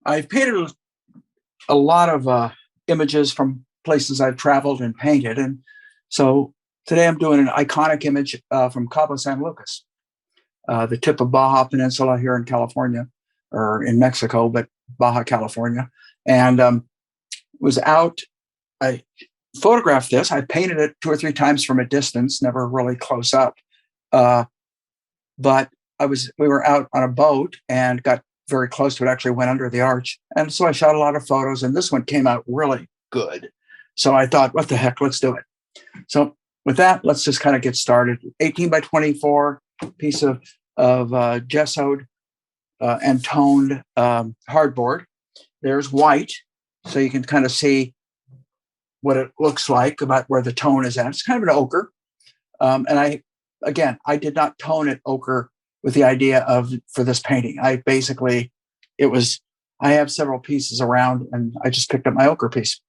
I've painted a lot of images from places I've traveled and painted. And so today I'm doing an iconic image from Cabo San Lucas, the tip of Baja Peninsula here in California, or in Mexico, but Baja, California. And was out, I photographed this. I painted it 2 or 3 times from a distance, never really close up. But we were out on a boat and got very close to it, actually went under the arch. And so I shot a lot of photos, and this one came out really good. So I thought, what the heck, let's do it. So with that, let's just kind of get started. 18 by 24 piece of gessoed and toned hardboard. There's white, so you can kind of see what it looks like, about where the tone is at. It's kind of an ochre. And I did not tone it ochre with the idea for this painting. I have several pieces around, and I just picked up my ochre piece.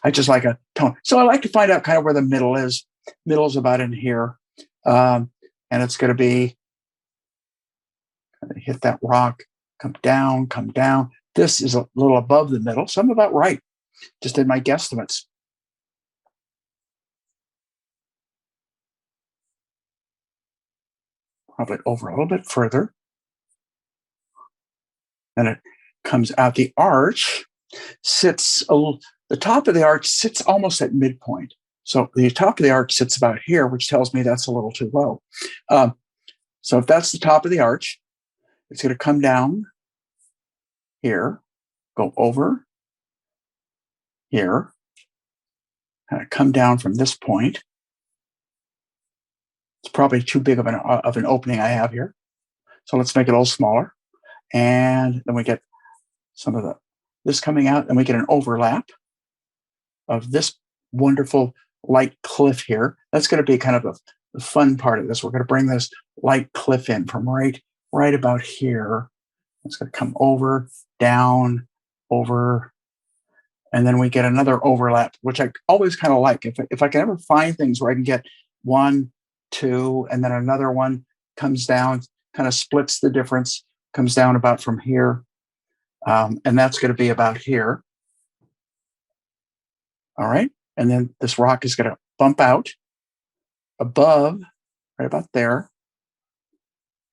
I just like a tone. So I like to find out kind of where the middle is. Middle is about in here. And it's going to be, hit that rock, come down, come down. This is a little above the middle, so I'm about right, just in my guesstimates. Probably over a little bit further. And it comes out. The arch the top of the arch sits almost at midpoint. So the top of the arch sits about here, which tells me that's a little too low. So if that's the top of the arch, it's going to come down here, go over here, and come down from this point. It's probably too big of an opening I have here. So let's make it a little smaller. And then we get some of this coming out, and we get an overlap of this wonderful light cliff here. That's going to be kind of the fun part of this. We're going to bring this light cliff in from right about here. It's going to come over, down, over, and then we get another overlap, which I always kind of like. If I can ever find things where I can get 1, 2, and then another one comes down, kind of splits the difference, comes down about from here. And that's going to be about here. All right. And then this rock is going to bump out above, right about there,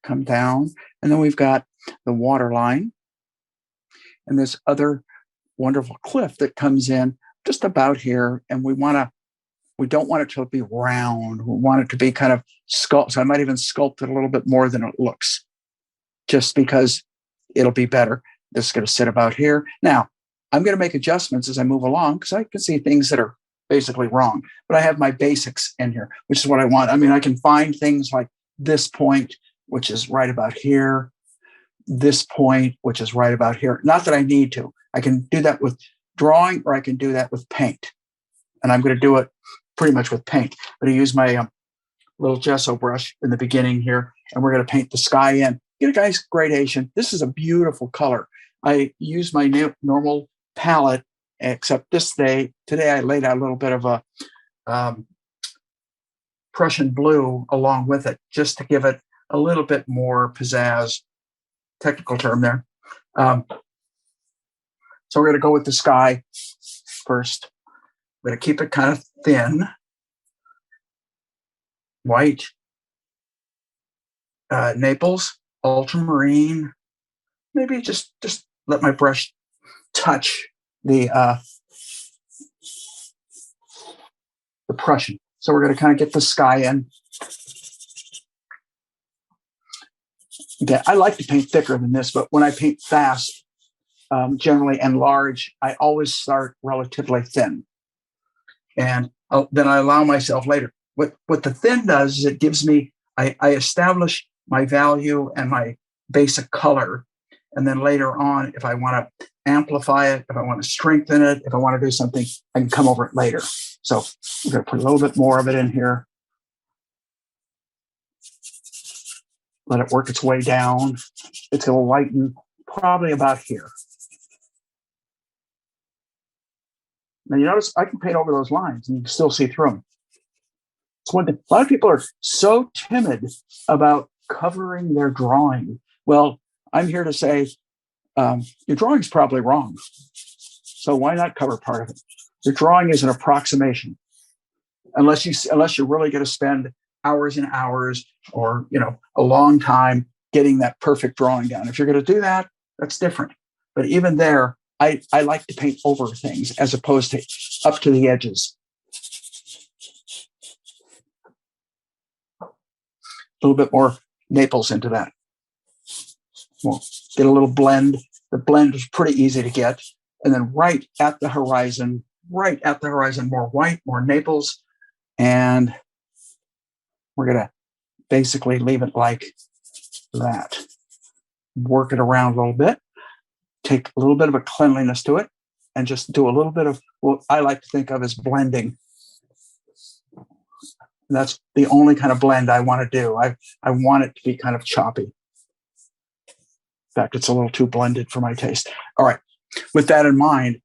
come down. And then we've got the water line and this other wonderful cliff that comes in just about here. And we don't want it to be round. We want it to be kind of sculpted. So I might even sculpt it a little bit more than it looks, just because it'll be better. This is going to sit about here. Now, I'm going to make adjustments as I move along, because I can see things that are basically wrong. But I have my basics in here, which is what I want. I mean, I can find things like this point, which is right about here, this point, which is right about here. Not that I need to. I can do that with drawing, or I can do that with paint. And I'm going to do it pretty much with paint. I'm going to use my little gesso brush in the beginning here, and we're going to paint the sky in. Get a nice gradation. This is a beautiful color. I use my normal palette, except today I laid out a little bit of a Prussian blue along with it, just to give it a little bit more pizzazz. Technical term there. So we're going to go with the sky first. We're going to keep it kind of thin, white, Naples, ultramarine. Maybe just let my brush touch the Prussian. So we're going to kind of get the sky in. Okay, I like to paint thicker than this, but when I paint fast, generally, and large, I always start relatively thin. And then I allow myself later. What the thin does is it gives me, I establish my value and my basic color. And then later on, if I want to amplify it, if I want to strengthen it, if I want to do something, I can come over it later. So we're going to put a little bit more of it in here. Let it work its way down. It's going to lighten probably about here. Now you notice I can paint over those lines and you can still see through them. It's one thing. A lot of people are so timid about covering their drawing. Well, I'm here to say your drawing's probably wrong. So why not cover part of it? Your drawing is an approximation, unless you're really going to spend hours and hours, or a long time getting that perfect drawing down. If you're going to do that, that's different. But even there, I like to paint over things as opposed to up to the edges. A little bit more Naples into that. We'll get a little blend. The blend is pretty easy to get. And then right at the horizon, more white, more Naples. And we're going to basically leave it like that. Work it around a little bit. Take a little bit of a cleanliness to it, and just do a little bit of what I like to think of as blending. And that's the only kind of blend I want to do. I want it to be kind of choppy. In fact, it's a little too blended for my taste. All right. With that in mind,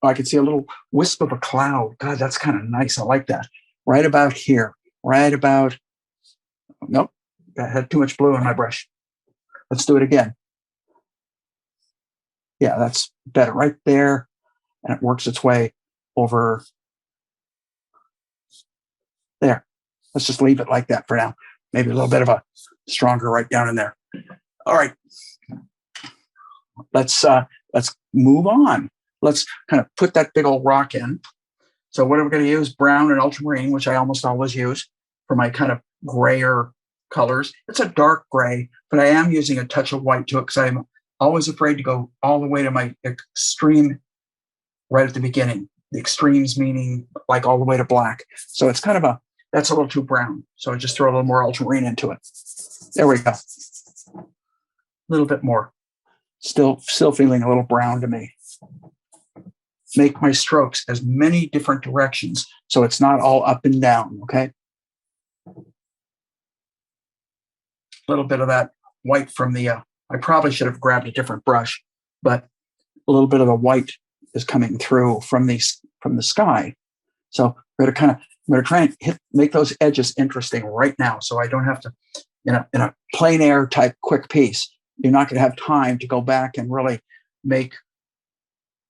I can see a little wisp of a cloud. God, that's kind of nice. I like that. Right about here. Nope. I had too much blue in my brush. Let's do it again. Yeah, that's better right there. And it works its way over there. Let's just leave it like that for now. Maybe a little bit of a stronger right down in there. All right. Let's move on. Let's kind of put that big old rock in. So what are we going to use? Brown and ultramarine, which I almost always use for my kind of grayer colors. It's a dark gray, but I am using a touch of white to it because I'm always afraid to go all the way to my extreme right at the beginning. The extremes meaning like all the way to black. So it's kind of that's a little too brown. So I just throw a little more ultramarine into it. There we go. A little bit more. Still feeling a little brown to me. Make my strokes as many different directions so it's not all up and down, okay? A little bit of that white from the, I probably should have grabbed a different brush, but a little bit of the white is coming through from the sky. So I'm going to try and make those edges interesting right now, so I don't have to, in a plein air type quick piece, you're not going to have time to go back and really make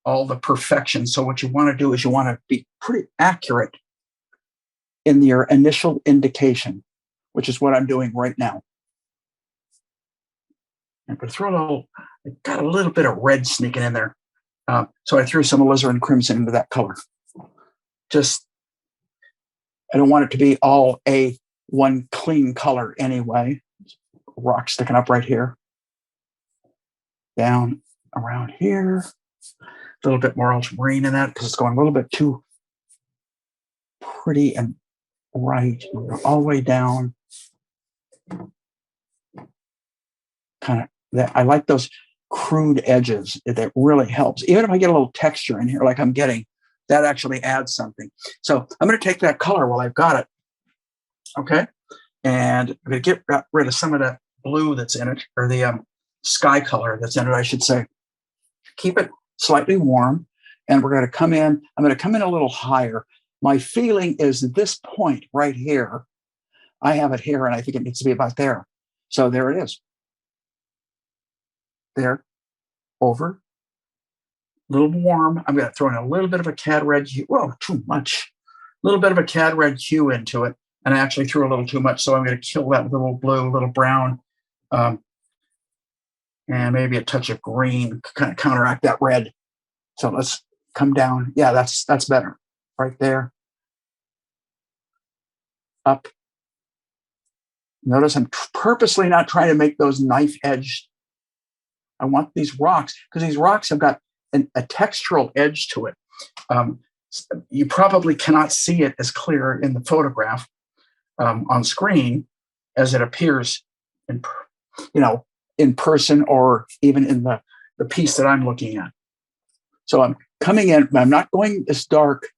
all the perfection. So what you want to do is you want to be pretty accurate in your initial indication, which is what I'm doing right now. I'm going to throw I got a little bit of red sneaking in there. So I threw some alizarin crimson into that color. I don't want it to be all one clean color anyway. Rock sticking up right here. Down around here. A little bit more ultramarine in that because it's going a little bit too pretty and bright. All the way down. Kind of that. I like those crude edges. That really helps. Even if I get a little texture in here like I'm getting, that actually adds something. So I'm going to take that color while I've got it. Okay. And I'm going to get rid of some of that blue that's in it, or the sky color that's in it, I should say. Keep it slightly warm. And we're going to come in. I'm going to come in a little higher. My feeling is at this point right here, I have it here, and I think it needs to be about there. So there it is. There, over, a little warm. I'm going to throw in a little bit of a cad red hue. Whoa, too much. A little bit of a cad red hue into it. And I actually threw a little too much, so I'm going to kill that with a little blue, a little brown, and maybe a touch of green to kind of counteract that red. So let's come down. Yeah, that's better. Right there. Up. Notice I'm purposely not trying to make those knife edged. I want these rocks, because these rocks have got a textural edge to it. You probably cannot see it as clear in the photograph on screen as it appears in person, or even in the piece that I'm looking at. So I'm coming in, I'm not going this dark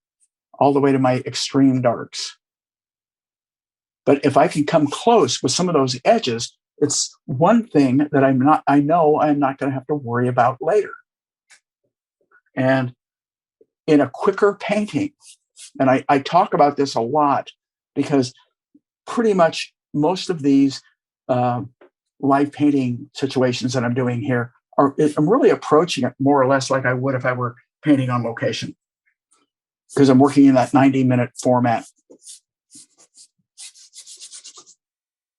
all the way to my extreme darks. But if I can come close with some of those edges, it's one thing that I know I'm not going to have to worry about later. And in a quicker painting, and I talk about this a lot because pretty much most of these live painting situations that I'm doing here I'm really approaching it more or less like I would if I were painting on location, because I'm working in that 90-minute format.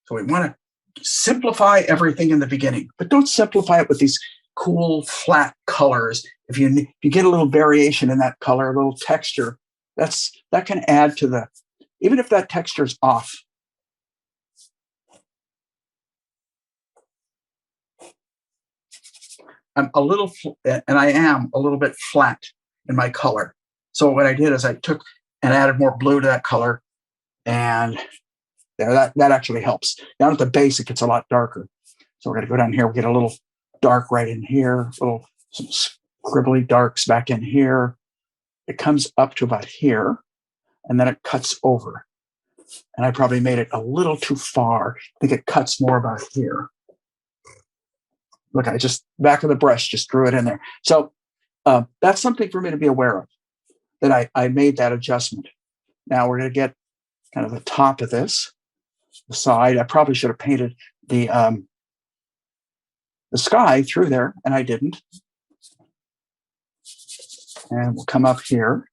So we want to simplify everything in the beginning, but don't simplify it with these cool flat colors. If you get a little variation in that color, a little texture, that can add to the, even if that texture is off. I'm a little, and I am a little bit flat in my color. So what I did is I took and added more blue to that color, and there, that actually helps. Down at the base, it gets a lot darker. So we're going to go down here. We get a little dark right in here, some scribbly darks back in here. It comes up to about here, and then it cuts over. And I probably made it a little too far. I think it cuts more about here. Look, I just, back of the brush, just drew it in there. So that's something for me to be aware of, that I made that adjustment. Now we're going to get kind of the top of this, the side. I probably should have painted the sky through there, and I didn't. And we'll come up here.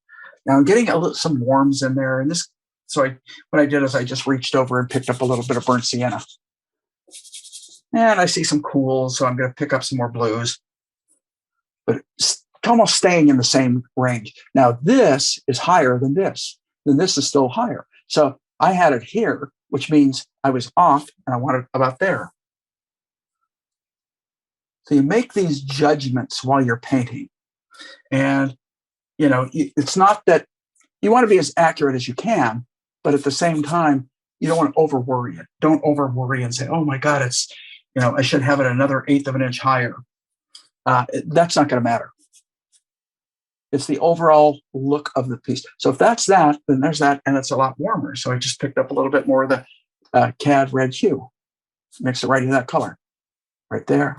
Now I'm getting some warms in there, and this. So what I did is I just reached over and picked up a little bit of burnt sienna. And I see some cools, so I'm going to pick up some more blues. But it's almost staying in the same range. Now this is higher than this. Then this is still higher. So I had it here, which means I was off, and I wanted about there. So you make these judgments while you're painting. And, you know, it's not that you want to be as accurate as you can, but at the same time, you don't want to over worry it. Don't over worry and say, oh my God, it's, you know, I should have it another 1/8 of an inch higher. That's not going to matter. It's the overall look of the piece. So if that's that, then there's that, and it's a lot warmer. So I just picked up a little bit more of the cad red hue. Mix it right into that color, right there.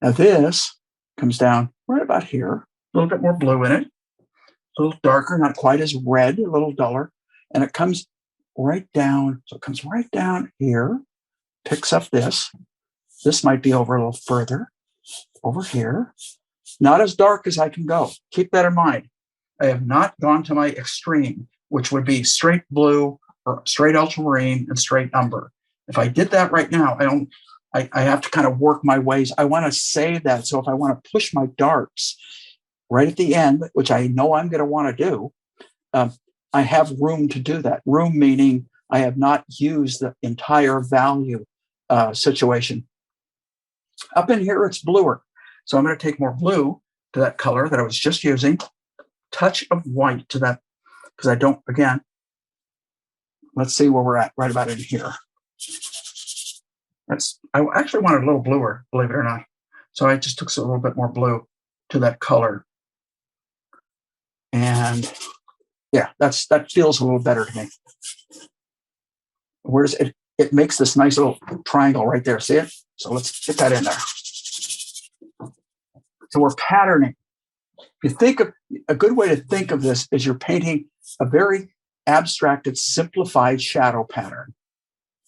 Now this comes down right about here, a little bit more blue in it, a little darker, not quite as red, a little duller, and it comes right down. So it comes right down here, picks up this. This might be over a little further, over here. Not as dark as I can go. Keep that in mind. I have not gone to my extreme, which would be straight blue or straight ultramarine and straight umber. If I did that right now, I have to kind of work my ways. I want to save that. So if I want to push my darks right at the end, which I know I'm going to want to do, I have room to do that. Room meaning I have not used the entire value situation. Up in here, it's bluer. So I'm going to take more blue to that color that I was just using, touch of white to that, because I don't, again, let's see where we're at, right about in here. I actually wanted a little bluer, believe it or not. So I just took a little bit more blue to that color. And yeah, that feels a little better to me. Where's it? It makes this nice little triangle right there. See it? So let's get that in there. So we're patterning. If you think of a good way to think of this is you're painting a very abstracted, simplified shadow pattern.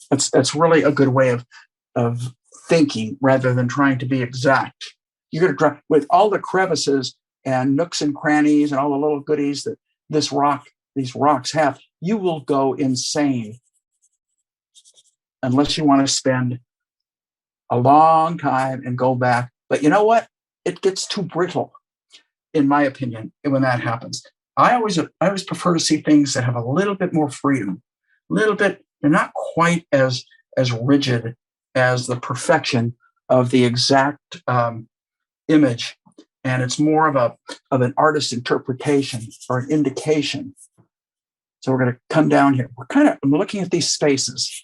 That's really a good way of thinking rather than trying to be exact. You're going to try with all the crevices and nooks and crannies and all the little goodies that these rocks have. You will go insane unless you want to spend a long time and go back. But you know what? It gets too brittle, in my opinion, when that happens. I always prefer to see things that have a little bit more freedom, a little bit. They're not quite as rigid as the perfection of the exact image, and it's more of an artist's interpretation or an indication. So we're going to come down here. I'm looking at these spaces,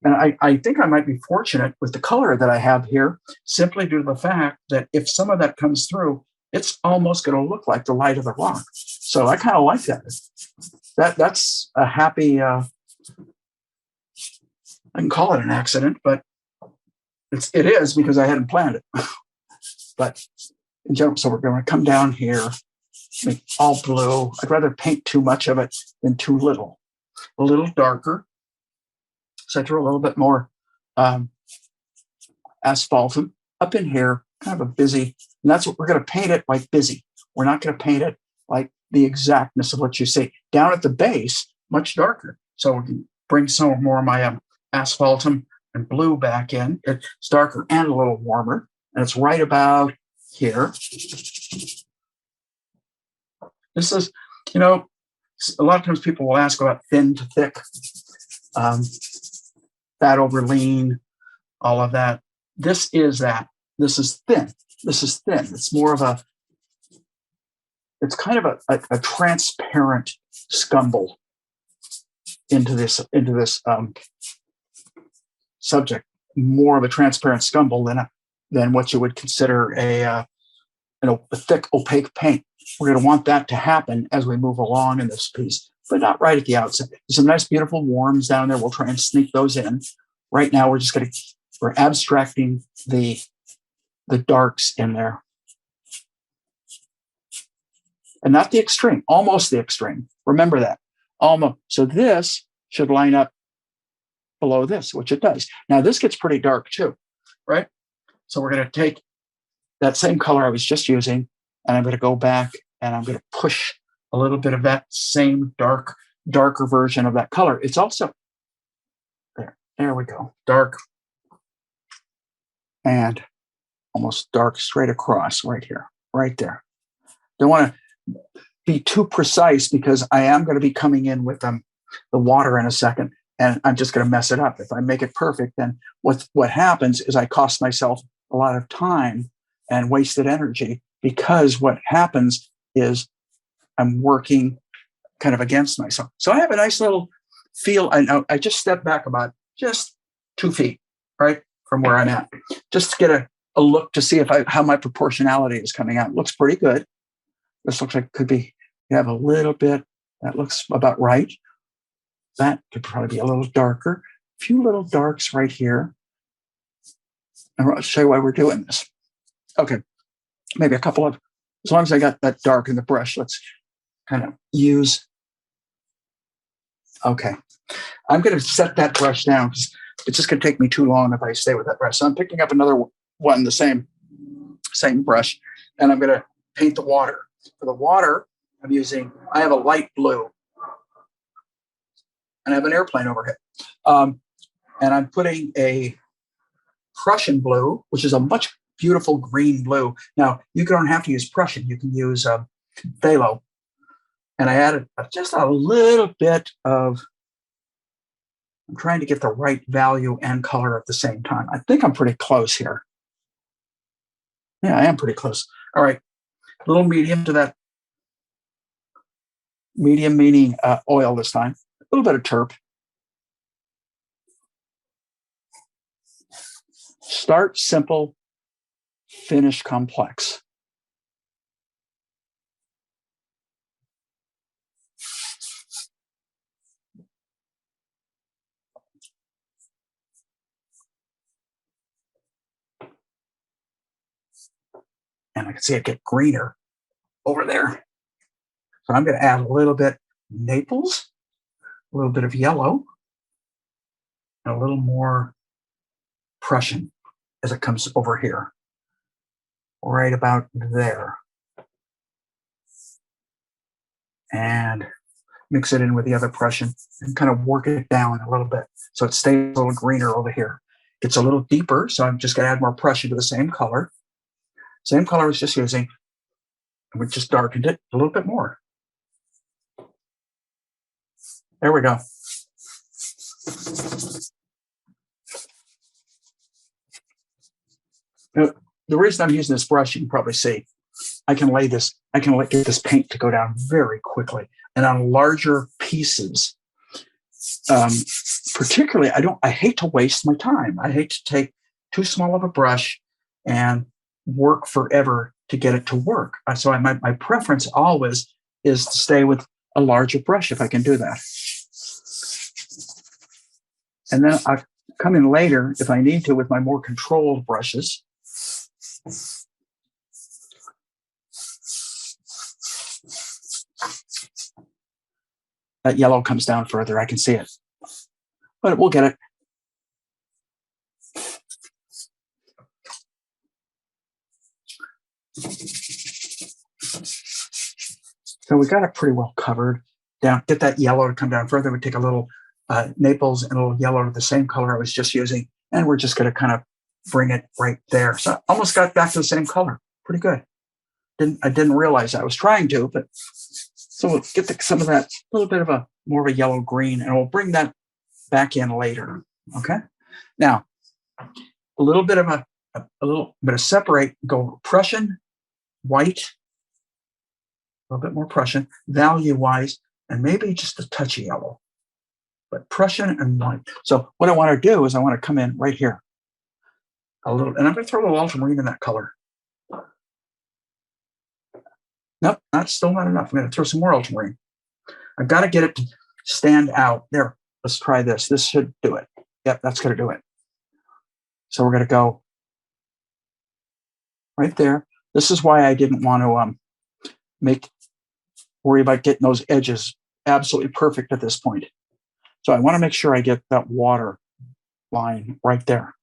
and I think I might be fortunate with the color that I have here, simply due to the fact that if some of that comes through, it's almost going to look like the light of the rock. So I kind of like that. That's a happy. I can call it an accident, but it is because I hadn't planned it. But in general, so we're going to come down here, make all blue. I'd rather paint too much of it than too little. A little darker. So I throw a little bit more um, asphaltum up in here, kind of a busy, and that's what we're going to paint it like busy. We're not going to paint it like the exactness of what you see. Down at the base, much darker. So we can bring some more of my asphaltum and blue back in. It's darker and a little warmer, and it's right about here. This is, you know, a lot of times people will ask about thin to thick, fat over lean, all of that. This is that. This is thin. This is thin. It's more of a, it's kind of a transparent scumble into this subject. More of a transparent scumble than what you would consider a thick opaque paint. We're going to want that to happen as we move along in this piece, but not right at the outset. There's some nice, beautiful warms down there. We'll try and sneak those in. Right now, we're abstracting the darks in there. And not the extreme, almost the extreme. Remember that. Almost. So this should line up below this, which it does. Now, this gets pretty dark too, right? So we're going to take that same color I was just using, and I'm going to go back and I'm going to push a little bit of that same darker version of that color. It's also, there we go, dark and almost dark straight across right here, right there. Don't want to be too precise because I am going to be coming in with the water in a second, and I'm just going to mess it up. If I make it perfect, then what happens is I cost myself a lot of time and wasted energy, because what happens is I'm working kind of against myself. So I have a nice little feel. I just stepped back about just 2 feet, right, from where I'm at, just to get a look to see how my proportionality is coming out. It looks pretty good. This looks like could be, you have a little bit, that looks about right. That could probably be a little darker. A few little darks right here. And I'll show you why we're doing this. Okay, maybe a couple of, as long as I got that dark in the brush, let's kind of use, okay. I'm going to set that brush down because it's just going to take me too long if I stay with that brush. So I'm picking up another one, the same brush, and I'm going to paint the water. For the water, I have a light blue, and I have an airplane overhead. And I'm putting a Prussian blue, which is a much beautiful green blue. Now, you don't have to use Prussian. You can use phthalo. And I added just a little bit of, I'm trying to get the right value and color at the same time. I think I'm pretty close here. Yeah, I am pretty close. All right, a little medium to that. Medium meaning oil this time. A little bit of terp. Start simple, finish complex. And I can see it get greener over there. So I'm going to add a little bit Naples, a little bit of yellow, and a little more Prussian as it comes over here, right about there. And mix it in with the other Prussian and kind of work it down a little bit so it stays a little greener over here. Gets a little deeper, so I'm just going to add more Prussian to the same color. Same color I was just using, and we just darkened it a little bit more. There we go. Now, the reason I'm using this brush, you can probably see, I can get this paint to go down very quickly. And on larger pieces, particularly, I hate to waste my time. I hate to take too small of a brush and work forever to get it to work. So my preference always is to stay with a larger brush if I can do that. And then I come in later if I need to with my more controlled brushes. That yellow comes down further. I can see it, but we'll get it. So we got it pretty well covered. Down, get that yellow to come down further. We take a little Naples and a little yellow, the same color I was just using, and we're just going to kind of bring it right there. So I almost got back to the same color. Pretty good. I didn't realize I was trying to, but so we'll get some of that little bit of a more of a yellow green, and we'll bring that back in later. Okay. Now, a little bit of a little bit of separate. Go Prussian, white, a little bit more Prussian, value-wise, and maybe just a touch of yellow, but Prussian and white. So what I want to do is I want to come in right here a little, and I'm going to throw a little ultramarine in that color. Nope, that's still not enough. I'm going to throw some more ultramarine. I've got to get it to stand out. There, let's try this. This should do it. Yep, that's going to do it. So we're going to go right there. This is why I didn't want to worry about getting those edges absolutely perfect at this point. So I want to make sure I get that water line right there.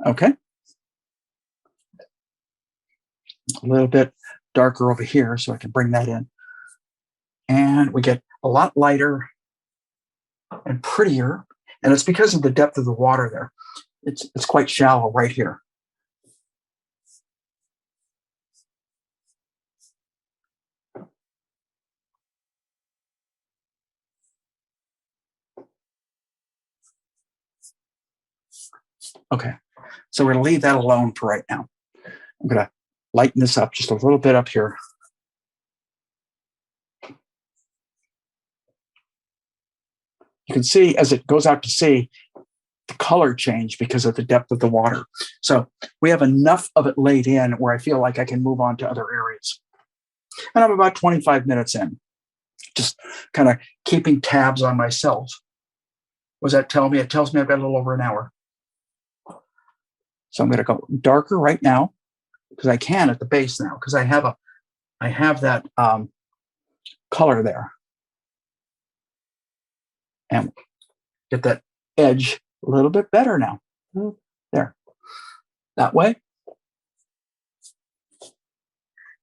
Okay. A little bit darker over here so I can bring that in. And we get a lot lighter and prettier. And it's because of the depth of the water there. It's quite shallow right here. Okay, so we're going to leave that alone for right now. I'm going to lighten this up just a little bit up here. You can see as it goes out to sea, the color change because of the depth of the water. So we have enough of it laid in where I feel like I can move on to other areas. And I'm about 25 minutes in, just kind of keeping tabs on myself. What does that tell me? It tells me I've got a little over an hour. So I'm going to go darker right now because I can at the base now because I have that color there. And get that edge a little bit better now. There. That way.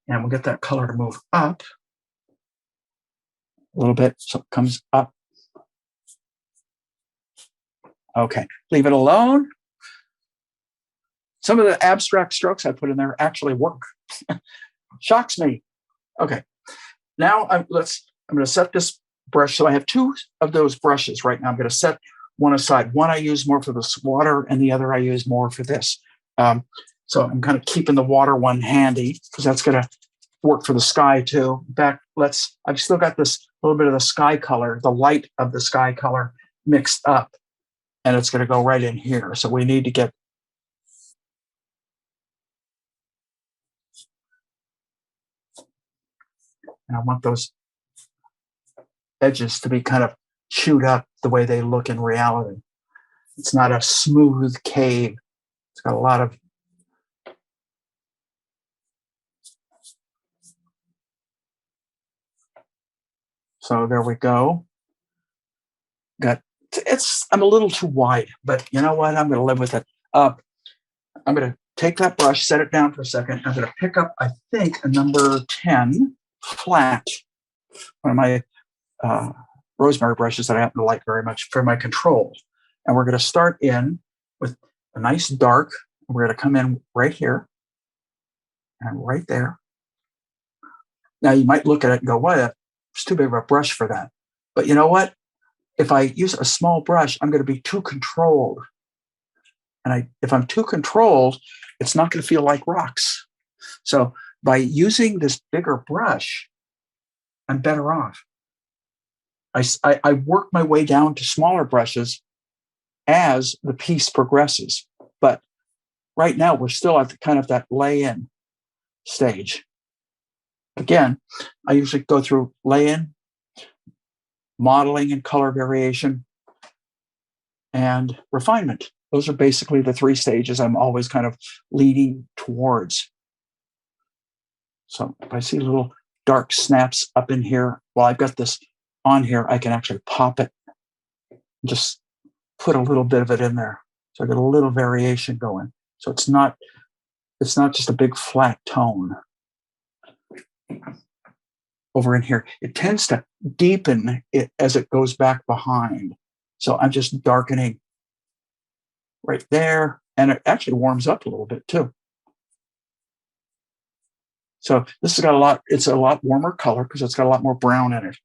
And we'll get that color to move up a little bit so it comes up. Okay, leave it alone. Some of the abstract strokes I put in there actually work. Shocks me. Okay, now I'm going to set this brush. So I have two of those brushes right now. I'm going to set one aside. One I use more for the water, and the other I use more for this. So I'm kind of keeping the water one handy because that's going to work for the sky too. In fact, I've still got this little bit of the sky color, the light of the sky color mixed up, and it's going to go right in here. So we need to get and I want those edges to be kind of chewed up the way they look in reality. It's not a smooth cave. It's got a lot of so there we go. I'm a little too wide, but you know what? I'm going to live with it. I'm going to take that brush, set it down for a second. I'm going to pick up, I think, a number 10 flat, one of my rosemary brushes that I happen to like very much for my control. And we're going to start in with a nice dark. We're going to come in right here and right there. Now you might look at it and go, what? It's too big of a brush for that. But you know what? If I use a small brush, I'm going to be too controlled. And if I'm too controlled, it's not going to feel like rocks. So by using this bigger brush, I'm better off. I work my way down to smaller brushes as the piece progresses. But right now, we're still at kind of that lay-in stage. Again, I usually go through lay-in, modeling and color variation, and refinement. Those are basically the three stages I'm always kind of leading towards. So if I see little dark snaps up in here, while I've got this on here, I can actually pop it, just put a little bit of it in there. So I get a little variation going. So it's not just a big flat tone over in here. It tends to deepen it as it goes back behind. So I'm just darkening right there, and it actually warms up a little bit too. So this has got it's a lot warmer color because it's got a lot more brown in it.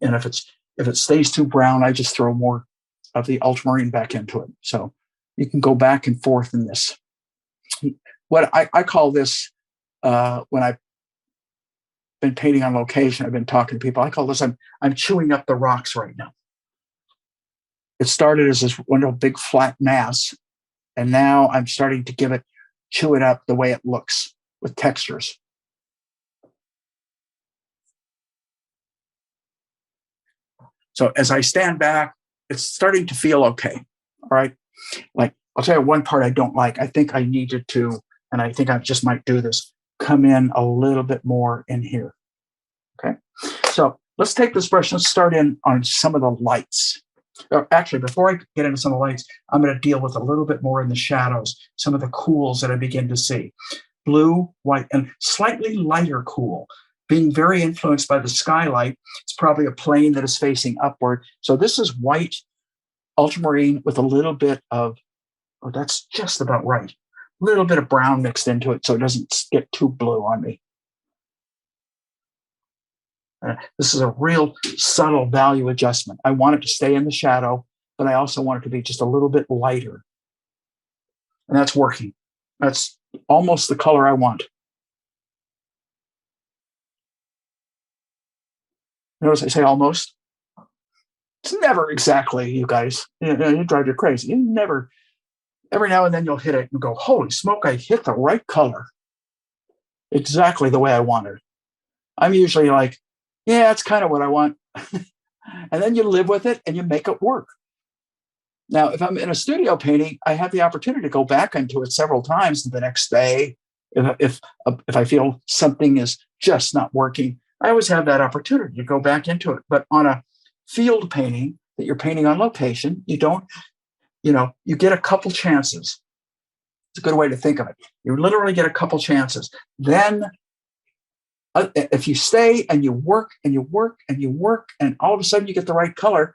And if it stays too brown, I just throw more of the ultramarine back into it. So you can go back and forth in this. What I call this, when I've been painting on location, I've been talking to people, I call this, I'm chewing up the rocks right now. It started as this wonderful big flat mass, and now I'm starting to chew it up the way it looks with textures. So as I stand back, it's starting to feel okay. All right. Like, I'll tell you one part I don't like. I think I needed to, and I think I just might do this, come in a little bit more in here. Okay. So let's take this brush and start in on some of the lights. Actually, before I get into some of the lights, I'm going to deal with a little bit more in the shadows, some of the cools that I begin to see. Blue, white, and slightly lighter cool. Being very influenced by the skylight, it's probably a plane that is facing upward. So this is white ultramarine with a little bit of, oh, that's just about right. A little bit of brown mixed into it so it doesn't get too blue on me. This is a real subtle value adjustment. I want it to stay in the shadow, but I also want it to be just a little bit lighter. And that's working. That's almost the color I want. Notice I say almost. It's never exactly, you guys. You drive you crazy. You never, every now and then you'll hit it and go, holy smoke, I hit the right color. Exactly the way I wanted. I'm usually like, yeah, that's kind of what I want. And then you live with it and you make it work. Now, if I'm in a studio painting, I have the opportunity to go back into it several times the next day. If I feel something is just not working, I always have that opportunity to go back into it. But on a field painting that you're painting on location, you don't, you get a couple chances. It's a good way to think of it. You literally get a couple chances. Then if you stay and you work and you work and you work, and all of a sudden you get the right color,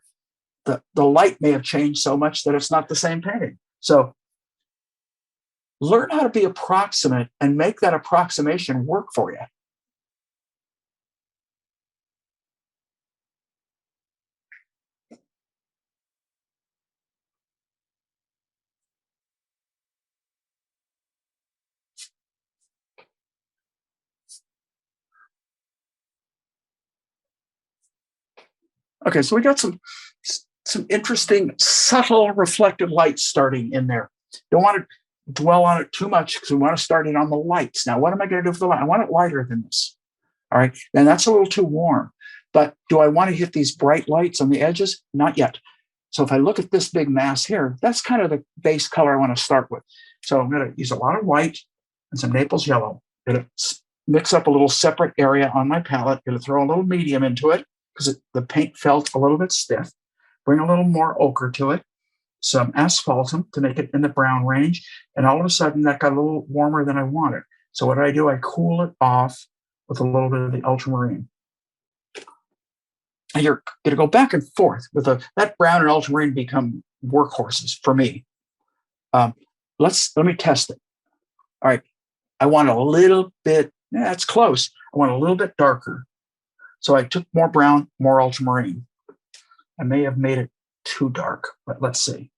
the light may have changed so much that it's not the same painting. So learn how to be approximate and make that approximation work for you. Okay, so we got some interesting, subtle reflective lights starting in there. Don't want to dwell on it too much because we want to start it on the lights. Now, what am I going to do for the light? I want it lighter than this. All right, and that's a little too warm. But do I want to hit these bright lights on the edges? Not yet. So if I look at this big mass here, that's kind of the base color I want to start with. So I'm going to use a lot of white and some Naples yellow. I'm going to mix up a little separate area on my palette. I'm going to throw a little medium into it because the paint felt a little bit stiff. Bring a little more ochre to it, some asphaltum to make it in the brown range. And all of a sudden that got a little warmer than I wanted. So what do? I cool it off with a little bit of the ultramarine. And you're going to go back and forth with that brown and ultramarine become workhorses for me. Let me test it. All right. I want a little bit, it's close. I want a little bit darker. So I took more brown, more ultramarine. I may have made it too dark, but let's see.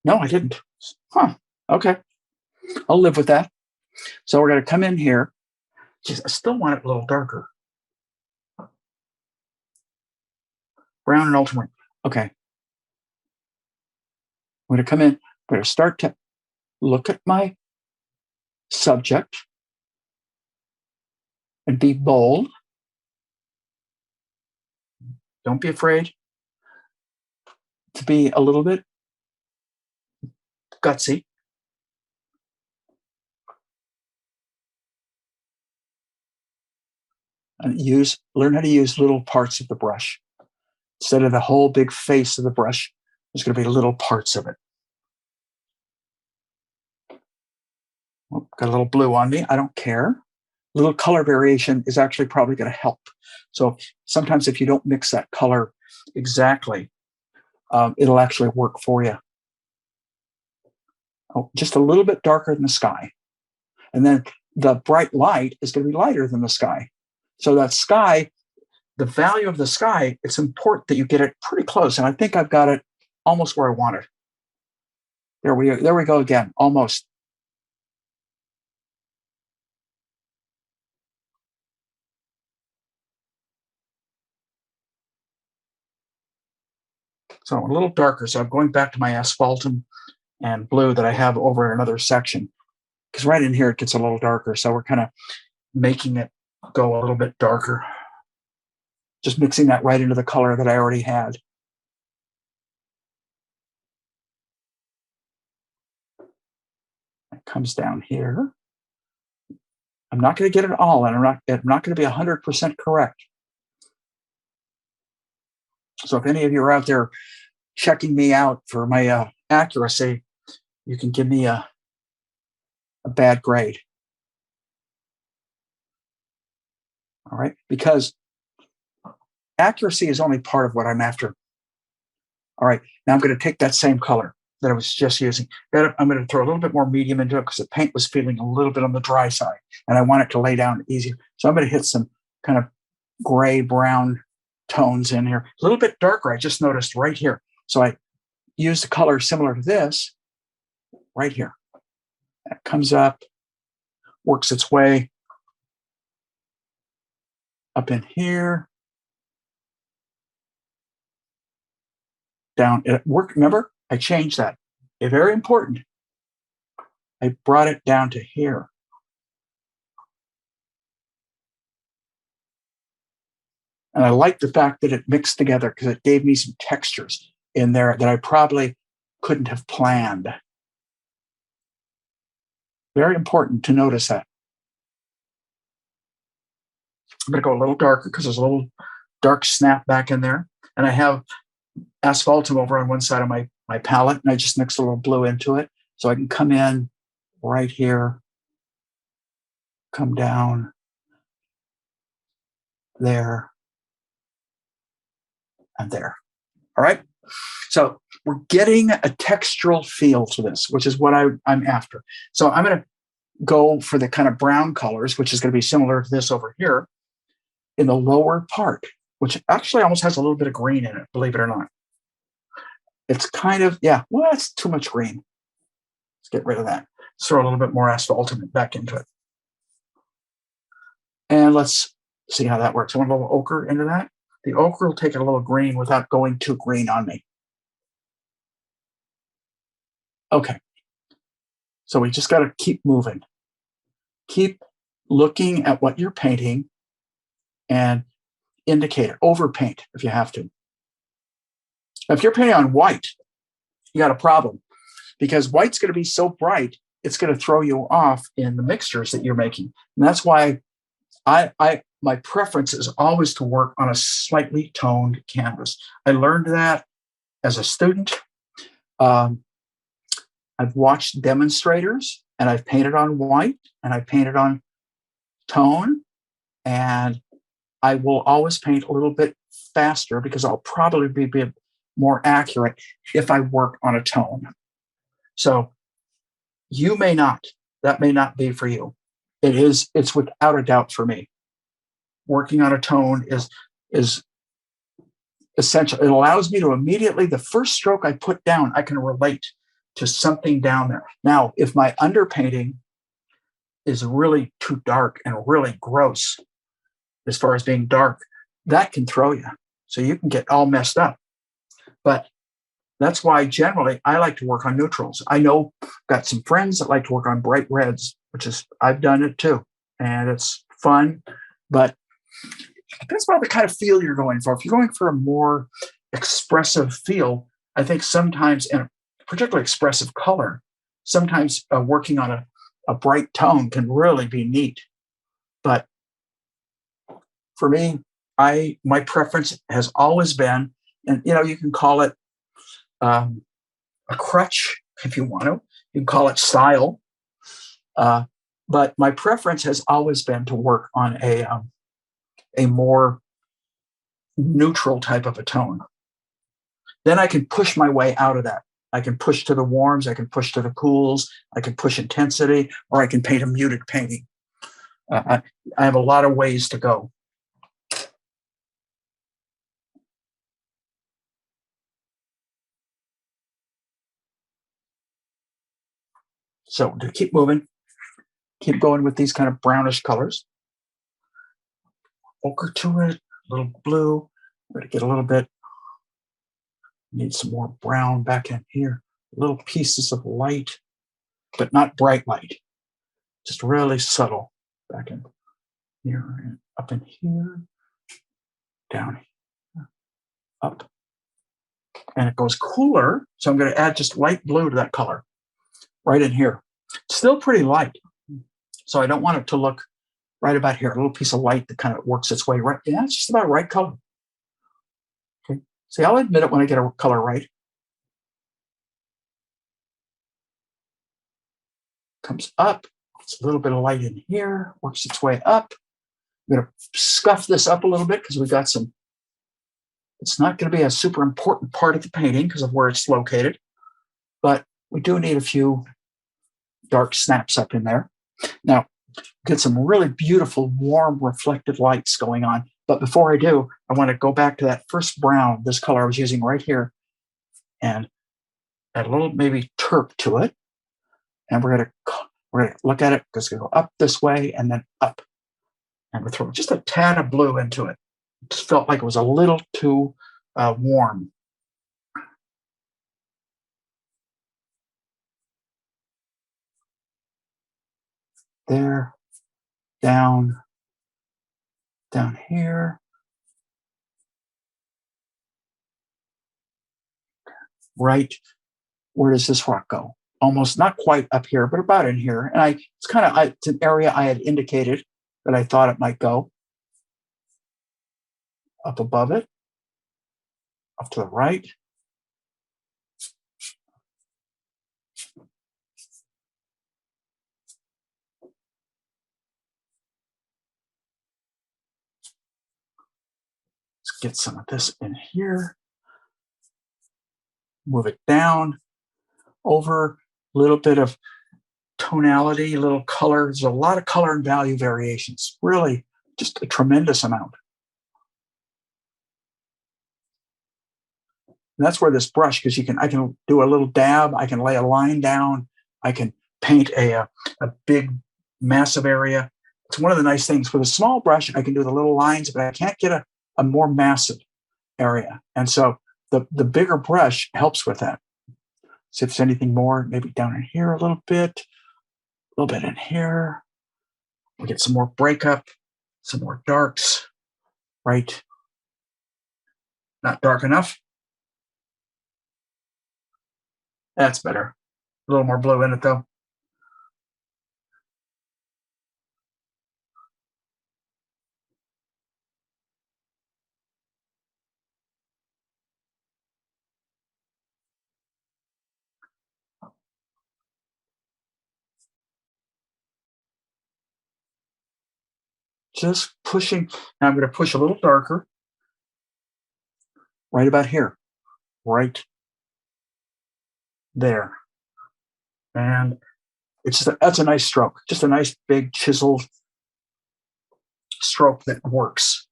No, I didn't. Huh. Okay. I'll live with that. So we're going to come in here. Jeez, I still want it a little darker. Brown and ultramarine. Okay. I'm going to come in. I'm going to start to look at my subject and be bold. Don't be afraid to be a little bit gutsy. And learn how to use little parts of the brush. Instead of the whole big face of the brush, there's going to be little parts of it. Oh, got a little blue on me. I don't care. A little color variation is actually probably going to help. So sometimes if you don't mix that color exactly, it'll actually work for you. Oh, just a little bit darker than the sky. And then the bright light is going to be lighter than the sky. So that sky, the value of the sky, it's important that you get it pretty close. And I think I've got it almost where I want it. There we go again, almost. So a little darker. So I'm going back to my asphaltum and blue that I have over in another section. Because right in here it gets a little darker. So we're kind of making it go a little bit darker. Just mixing that right into the color that I already had. It comes down here. I'm not going to get it all, and I'm not going to be 100% correct. So if any of you are out there checking me out for my accuracy, you can give me a bad grade. All right, because accuracy is only part of what I'm after. All right, now I'm going to take that same color that I was just using. I'm going to throw a little bit more medium into it because the paint was feeling a little bit on the dry side, and I want it to lay down easier. So I'm going to hit some kind of gray brown tones in here. A little bit darker, I just noticed right here. So I used a color similar to this right here. That comes up, works its way up in here, down. It worked. Remember, I changed that. Very important. I brought it down to here. And I like the fact that it mixed together because it gave me some textures in there that I probably couldn't have planned. Very important to notice that. I'm going to go a little darker because there's a little dark snap back in there. And I have asphaltum over on one side of my palette, and I just mixed a little blue into it. So I can come in right here, come down there, and there. All right. So we're getting a textural feel to this, which is what I'm after. So I'm going to go for the kind of brown colors, which is going to be similar to this over here in the lower part, which actually almost has a little bit of green in it, believe it or not. It's kind of, yeah, well, that's too much green. Let's get rid of that. Let's throw a little bit more asphaltum back into it. And let's see how that works. I want a little ochre into that. The ochre will take a little green without going too green on me. Okay. So we just got to keep moving. Keep looking at what you're painting and indicate it. Overpaint if you have to. Now, if you're painting on white, you got a problem because white's going to be so bright, it's going to throw you off in the mixtures that you're making. And that's why my preference is always to work on a slightly toned canvas. I learned that as a student. I've watched demonstrators, and I've painted on white, and I've painted on tone, and I will always paint a little bit faster because I'll probably be more accurate if I work on a tone. So you may not. That may not be for you. It's without a doubt for me. Working on a tone is essential. It allows me to immediately, the first stroke I put down, I can relate to something down there. Now, if my underpainting is really too dark and really gross, as far as being dark, that can throw you. So you can get all messed up. But that's why generally I like to work on neutrals. I know I've got some friends that like to work on bright reds, which is, I've done it too. And it's fun, but that's about the kind of feel you're going for. If you're going for a more expressive feel, I think sometimes, in a particularly expressive color, sometimes working on a bright tone can really be neat. But for me, my preference has always been, and you can call it a crutch if you want to. You can call it style. But my preference has always been to work on a more neutral type of a tone. Then I can push my way out of that. I can push to the warms, I can push to the cools, I can push intensity, or I can paint a muted painting. I have a lot of ways to go. So to keep moving, keep going with these kind of brownish colors. Ochre to it, a little blue. We're going to get a little bit, need some more brown back in here. Little pieces of light, but not bright light. Just really subtle back in here and up in here, down here, up. And it goes cooler. So I'm going to add just light blue to that color right in here. Still pretty light. So I don't want it to look right about here. A little piece of light that kind of works its way right. Yeah, it's just about right color. Okay. See, I'll admit it when I get a color right. Comes up. It's a little bit of light in here. Works its way up. I'm going to scuff this up a little bit because we've got some. It's not going to be a super important part of the painting because of where it's located, but we do need a few dark snaps up in there. Now, get some really beautiful, warm, reflected lights going on. But before I do, I want to go back to that first brown, this color I was using right here, and add a little maybe terp to it. And we're going to look at it. It's going to go up this way and then up. And we're throwing just a tad of blue into it. It just felt like it was a little too warm. There, down here. Right, where does this rock go? Almost not quite up here, but about in here. And it's an area I had indicated that I thought it might go. Up above it, up to the right. Let's get some of this in here. Move it down, over, a little bit of tonality, a little color. There's a lot of color and value variations, really just a tremendous amount. And that's where this brush, because I can do a little dab, I can lay a line down, I can paint a big, massive area. It's one of the nice things. With a small brush, I can do the little lines, but I can't get a more massive area. And so the bigger brush helps with that. See if there's anything more, maybe down in here a little bit in here. We'll get some more breakup, some more darks, right? Not dark enough. That's better. A little more blue in it, though. Just pushing. Now I'm going to push a little darker. Right about here. Right there. And that's a nice stroke. Just a nice big chiseled stroke that works.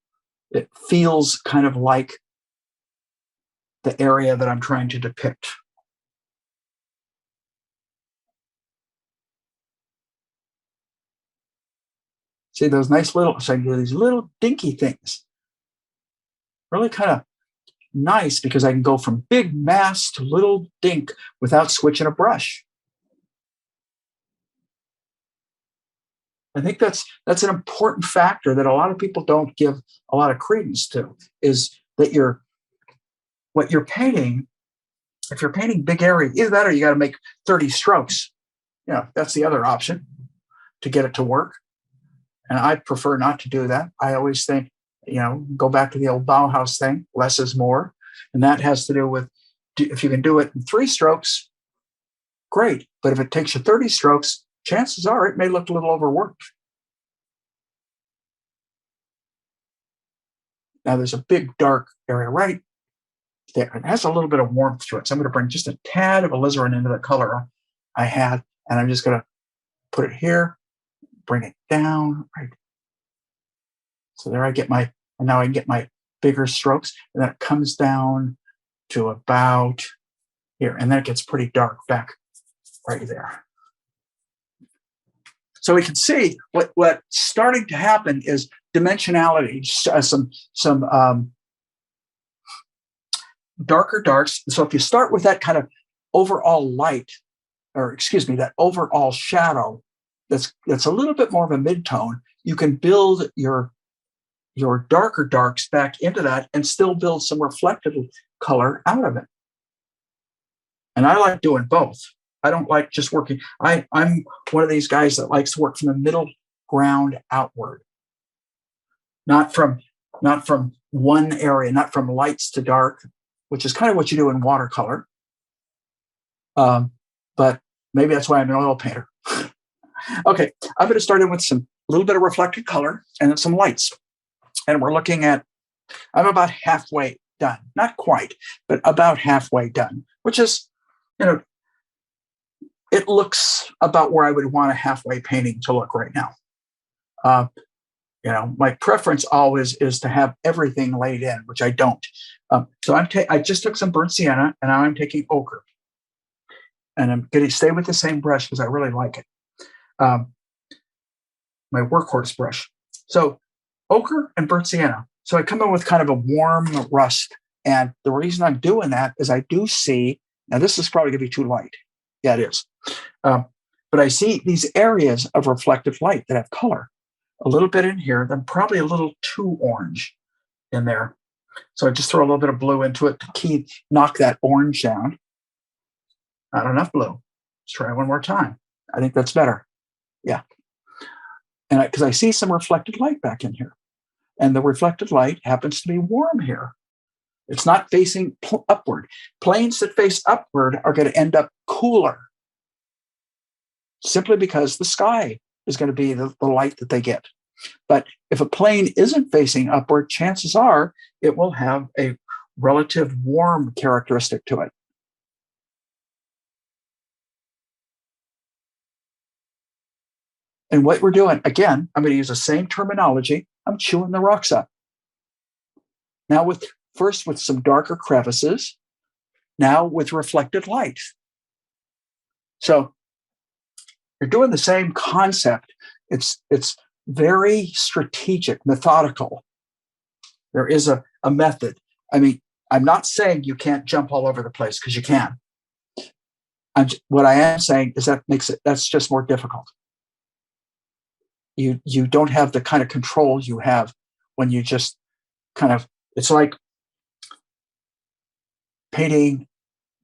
It feels kind of like the area that I'm trying to depict. See those nice little, so I can do these little dinky things. Really kind of nice because I can go from big mass to little dink without switching a brush. I think that's an important factor that a lot of people don't give a lot of credence to, is that what you're painting, if you're painting big area, either that or you got to make 30 strokes. That's the other option to get it to work. And I prefer not to do that. I always think, go back to the old Bauhaus thing, less is more. And that has to do with, if you can do it in 3 strokes, great. But if it takes you 30 strokes, chances are it may look a little overworked. Now there's a big dark area right there. It has a little bit of warmth to it. So I'm going to bring just a tad of alizarin into the color I had, and I'm just going to put it here, bring it down, right? So there I get my, and now I can get my bigger strokes, and then it comes down to about here, and then it gets pretty dark back right there. So we can see what's starting to happen is dimensionality, some darker darks. So if you start with that kind of overall light, or excuse me, that overall shadow, that's a little bit more of a mid-tone, you can build your darker darks back into that and still build some reflective color out of it. And I like doing both. I don't like just working. I'm one of these guys that likes to work from the middle ground outward, not from one area, not from lights to dark, which is kind of what you do in watercolor. But maybe that's why I'm an oil painter. Okay, I'm going to start in with a little bit of reflected color and then some lights. And we're looking at, I'm about halfway done. Not quite, but about halfway done, which is, it looks about where I would want a halfway painting to look right now. My preference always is to have everything laid in, which I don't. So I just took some burnt sienna, and now I'm taking ochre. And I'm going to stay with the same brush because I really like it. My workhorse brush. So ochre and burnt sienna. So I come in with kind of a warm rust. And the reason I'm doing that is I do see, now this is probably going to be too light. Yeah, it is. But I see these areas of reflective light that have color. A little bit in here, then probably a little too orange in there. So I just throw a little bit of blue into it to knock that orange down. Not enough blue. Let's try one more time. I think that's better. Yeah. And because I see some reflected light back in here. And the reflected light happens to be warm here. It's not facing upward. Planes that face upward are going to end up cooler, simply because the sky is going to be the light that they get. But if a plane isn't facing upward, chances are it will have a relative warm characteristic to it. And what we're doing, again, I'm going to use the same terminology. I'm chewing the rocks up. Now first with some darker crevices, now with reflected light. So you're doing the same concept. It's very strategic, methodical. There is a method. I mean, I'm not saying you can't jump all over the place, because you can. What I am saying is that's just more difficult. You don't have the kind of control you have when you just kind of, it's like painting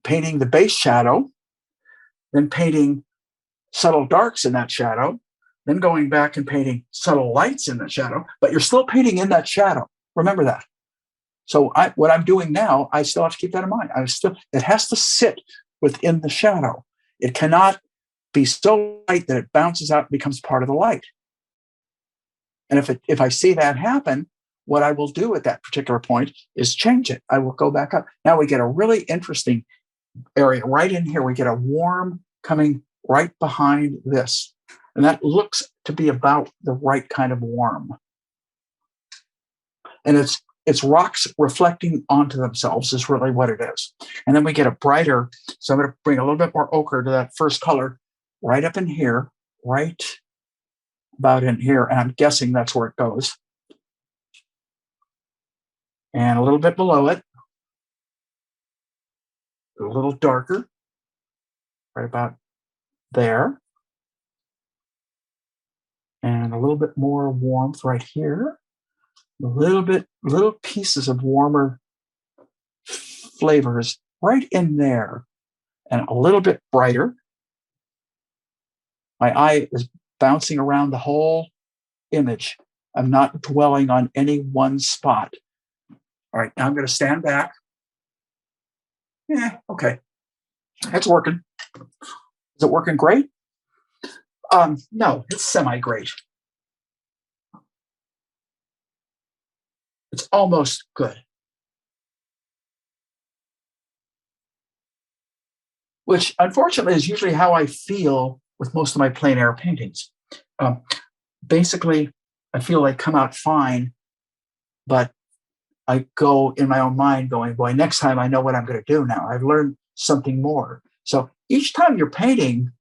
the base shadow, then painting subtle darks in that shadow, then going back and painting subtle lights in that shadow, but you're still painting in that shadow. Remember that. So what I'm doing now, I still have to keep that in mind. It has to sit within the shadow. It cannot be so light that it bounces out and becomes part of the light. And if I see that happen, what I will do at that particular point is change it. I will go back up. Now we get a really interesting area right in here. We get a warm coming right behind this. And that looks to be about the right kind of warm. And it's rocks reflecting onto themselves is really what it is. And then we get a brighter, so I'm going to bring a little bit more ochre to that first color right up in here, right about in here. And I'm guessing that's where it goes. And a little bit below it, a little darker, right about there. And a little bit more warmth right here. Little pieces of warmer flavors right in there. And a little bit brighter. My eye is bouncing around the whole image. I'm not dwelling on any one spot. All right, now I'm going to stand back. Yeah, okay. It's working. Is it working great? No, it's semi-great. It's almost good, which unfortunately is usually how I feel with most of my plein air paintings. Um, Basically, I feel they come out fine, but I go in my own mind going, boy, next time I know what I'm going to do now. I've learned something more. So each time you're painting,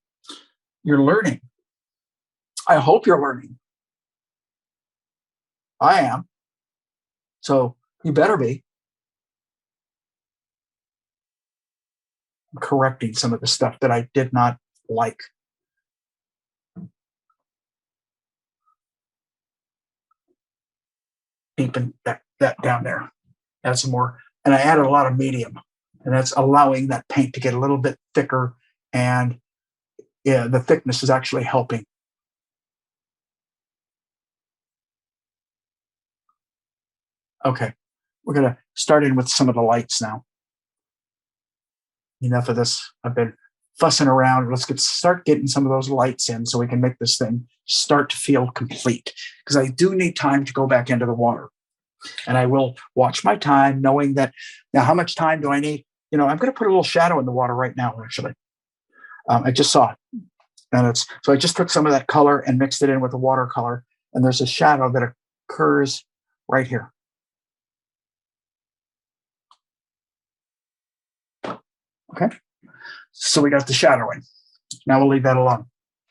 you're learning. I hope you're learning. I am. So you better be correcting some of the stuff that I did not like. Deepen that down there. Add some more. And I added a lot of medium. And that's allowing that paint to get a little bit thicker. And yeah, the thickness is actually helping. Okay. We're going to start in with some of the lights now. Enough of this. I've been fussing around. Let's start getting some of those lights in so we can make this thing start to feel complete. Because I do need time to go back into the water. And I will watch my time, knowing that now how much time do I need? I'm going to put a little shadow in the water right now, actually. I just saw it. And so I just took some of that color and mixed it in with the watercolor. And there's a shadow that occurs right here. Okay. So we got the shadowing. Now we'll leave that alone.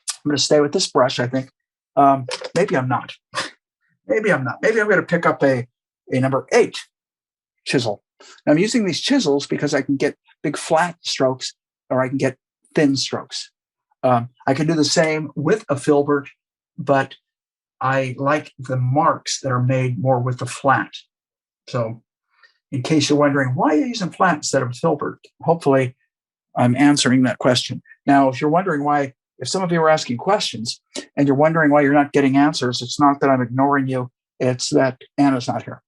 I'm going to stay with this brush, I think. Maybe I'm not. Maybe I'm not. Maybe I'm going to pick up a number 8 chisel. Now I'm using these chisels because I can get big flat strokes or I can get thin strokes. I can do the same with a filbert, but I like the marks that are made more with the flat. So in case you're wondering, why are you using flat instead of filbert? Hopefully I'm answering that question. Now, if you're wondering why, if some of you are asking questions and you're wondering why you're not getting answers, it's not that I'm ignoring you. It's that Anna's not here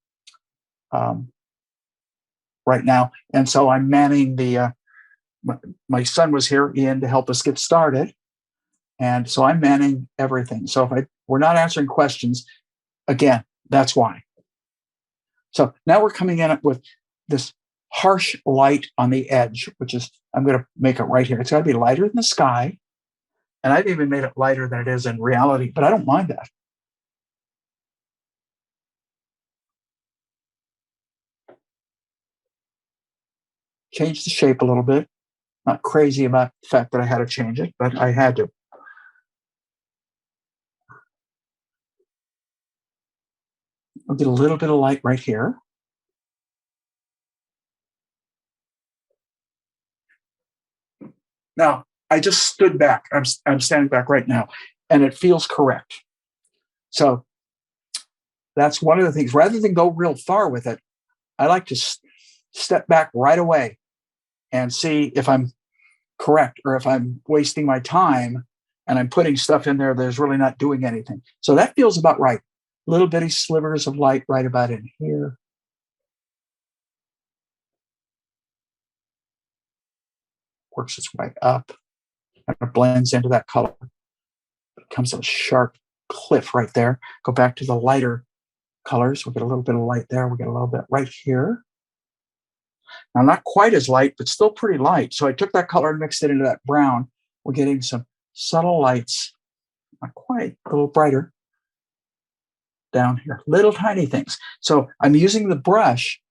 right now. And so I'm manning my son was here, Ian, to help us get started. And so I'm manning everything. So if we're not answering questions, again, that's why. So now we're coming in with this harsh light on the edge, which is, I'm going to make it right here. It's got to be lighter than the sky. And I've even made it lighter than it is in reality, but I don't mind that. Change the shape a little bit. Not crazy about the fact that I had to change it, but I had to. I'll get a little bit of light right here. Now, I just stood back. I'm standing back right now, and it feels correct. So that's one of the things. Rather than go real far with it, I like to step back right away and see if I'm correct or if I'm wasting my time and I'm putting stuff in there that's really not doing anything. So that feels about right. Little bitty slivers of light right about in here. Works its way up and it blends into that color. It comes a sharp cliff right there. Go back to the lighter colors. We'll get a little bit of light there. We'll get a little bit right here. Now, not quite as light, but still pretty light. So I took that color and mixed it into that brown. We're getting some subtle lights, not quite, a little brighter down here, little tiny things. So I'm using the brush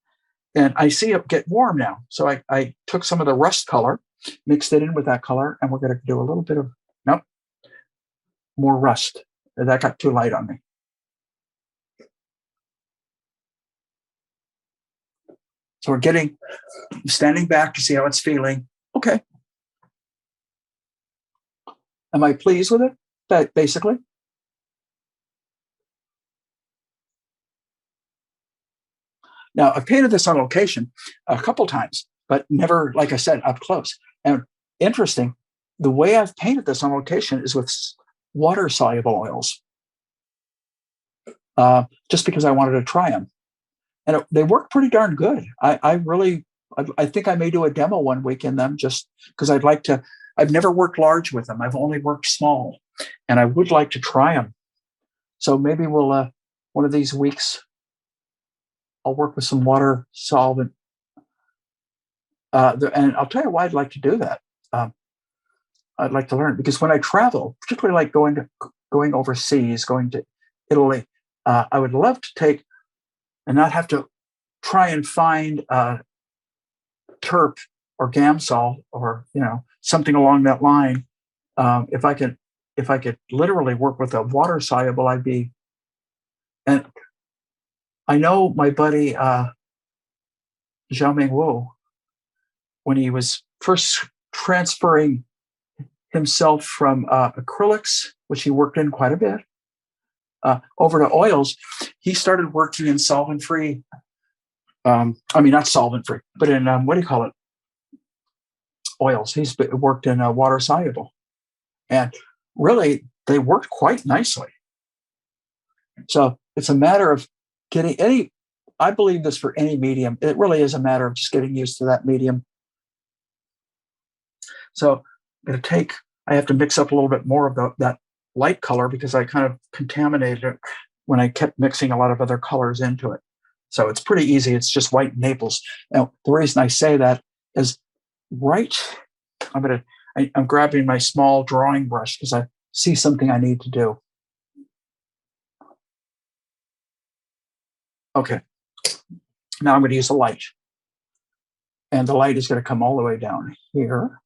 and I see it get warm now. So I took some of the rust color, mixed it in with that color, and we're going to do a little bit of, nope, more rust. That got too light on me. So we're standing back to see how it's feeling. Okay. Am I pleased with it? Basically. Now, I've painted this on location a couple times, but never, like I said, up close. And interesting, the way I've painted this on location is with water-soluble oils, just because I wanted to try them. And they work pretty darn good. I think I may do a demo one week in them just because I'd like to I've never worked large with them. I've only worked small, and I would like to try them. So maybe we'll one of these weeks I'll work with some water solvent. And I'll tell you why I'd like to do that. I'd like to learn because when I travel, particularly like going overseas, going to Italy, I would love to take and not have to try and find terp or gamsol or something along that line. If I could literally work with a water soluble, I'd be. And I know my buddy Xiaoming Wu, when he was first transferring himself from acrylics, which he worked in quite a bit, over to oils, he started working in solvent-free. Not solvent-free, but in what do you call it? Oils. He's worked in water soluble, and really they worked quite nicely. So it's a matter of getting any. I believe this for any medium. It really is a matter of just getting used to that medium. So I'm going to take. I have to mix up a little bit more of that light color because I kind of contaminated it when I kept mixing a lot of other colors into it. So it's pretty easy. It's just white Naples. Now, the reason I say that is I'm grabbing my small drawing brush because I see something I need to do. Okay. Now I'm going to use the light. And the light is going to come all the way down here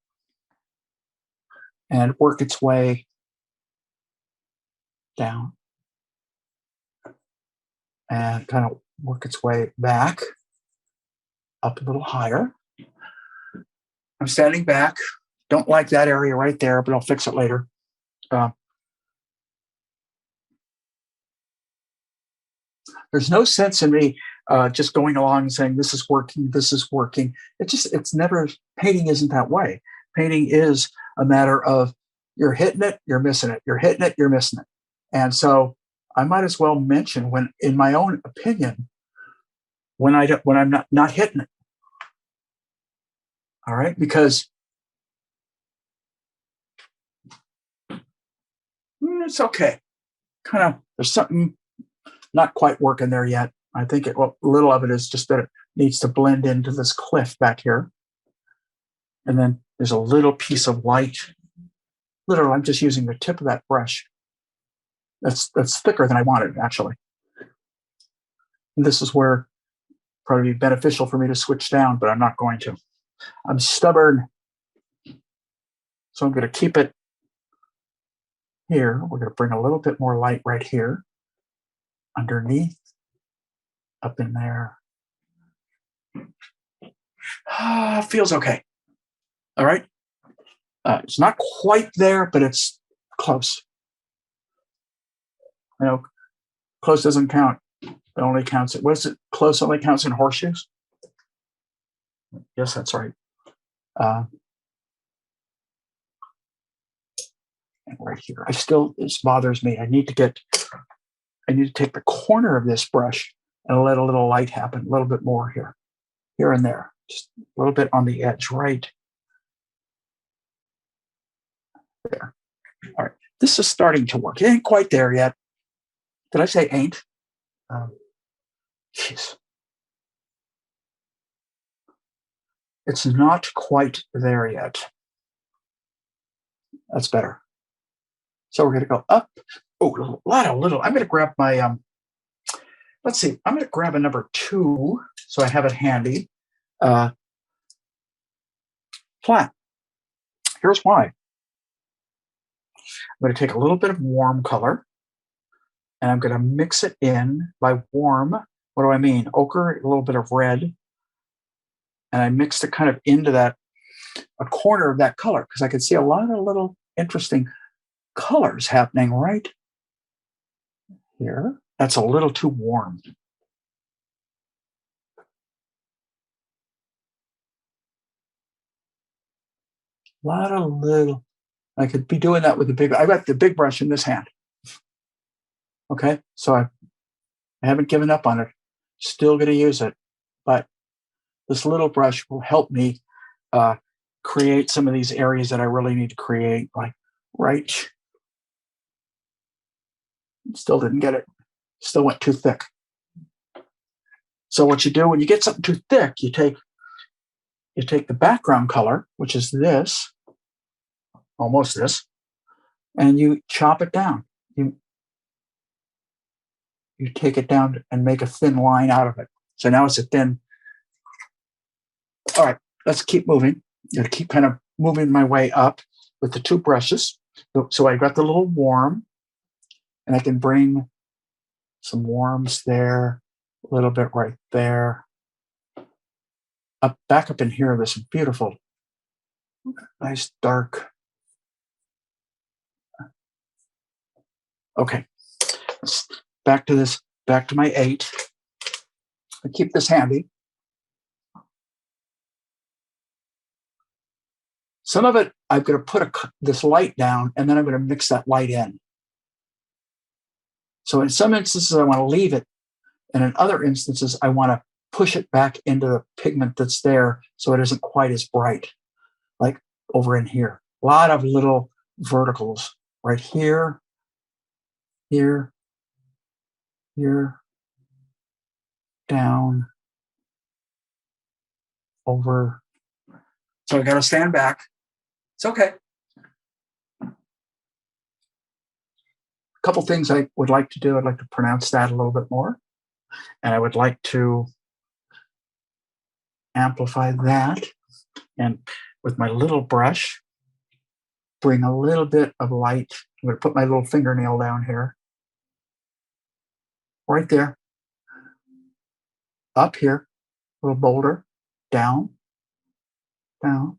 and work its way down and kind of work its way back up a little higher. I'm standing back. Don't like that area right there, but I'll fix it later. There's no sense in me just going along and saying, this is working, this is working. It's never, painting isn't that way. Painting is a matter of you're hitting it, you're missing it. You're hitting it, you're missing it. And so I might as well mention when, in my own opinion, when I'm not hitting it. All right, because it's okay. Kind of, there's something not quite working there yet. I think a little of it is just that it needs to blend into this cliff back here. And then there's a little piece of light. Literally, I'm just using the tip of that brush. That's thicker than I wanted, actually. And this is where probably be beneficial for me to switch down, but I'm not going to. I'm stubborn. So I'm going to keep it here. We're going to bring a little bit more light right here, underneath, up in there. Feels okay. All right. It's not quite there, but it's close. Close doesn't count. It only counts. What is it? Close only counts in horseshoes? Yes, that's right. And right here. This bothers me. I need to take the corner of this brush and let a little light happen, a little bit more here and there. Just a little bit on the edge, right there. All right. This is starting to work. It ain't quite there yet. Did I say ain't? Jeez. It's not quite there yet. That's better. So we're going to go up. Oh, a lot of little. I'm going to grab my, let's see. I'm going to grab a number 2 so I have it handy. Flat. Here's why. I'm going to take a little bit of warm color and I'm going to mix it in. By warm, what do I mean? Ochre, a little bit of red. And I mixed it kind of into a corner of that color because I could see a lot of little interesting colors happening right here. That's a little too warm. A lot of little. I could be doing that with I got the big brush in this hand. Okay, so I haven't given up on it. Still going to use it, but this little brush will help me create some of these areas that I really need to create, like right. Still didn't get it. Still went too thick. So what you do when you get something too thick, you take the background color, which is this, almost this, and you chop it down. You take it down and make a thin line out of it. So now it's a thin. All right, let's keep moving. I'm gonna keep kind of moving my way up with the two brushes. So I got the little worm, and I can bring some worms there, a little bit right there. Back up in here, there's some beautiful, nice dark. Okay, back to my 8. I keep this handy. Some of it, I'm going to put this light down, and then I'm going to mix that light in. So in some instances, I want to leave it, and in other instances, I want to push it back into the pigment that's there so it isn't quite as bright, like over in here. A lot of little verticals right here, here, here, down, over. So I got to stand back. It's okay. A couple things I would like to do. I'd like to pronounce that a little bit more. And I would like to amplify that. And with my little brush, bring a little bit of light. I'm going to put my little fingernail down here. Right there. Up here, a little bolder. Down, down,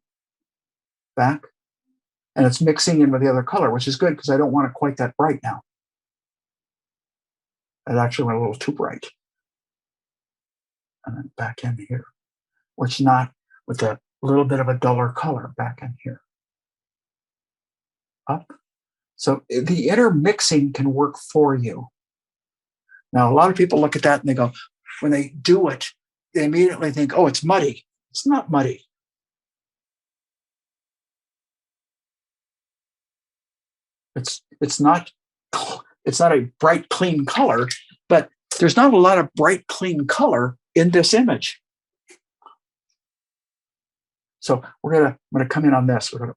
back. And it's mixing in with the other color, which is good because I don't want it quite that bright now. It actually went a little too bright. And then back in here, which not with a little bit of a duller color back in here. Up. So the intermixing can work for you. Now, a lot of people look at that and they go, when they do it, they immediately think, oh, it's muddy. It's not muddy. It's not a bright, clean color, but there's not a lot of bright, clean color in this image. So I'm gonna come in on this. We're gonna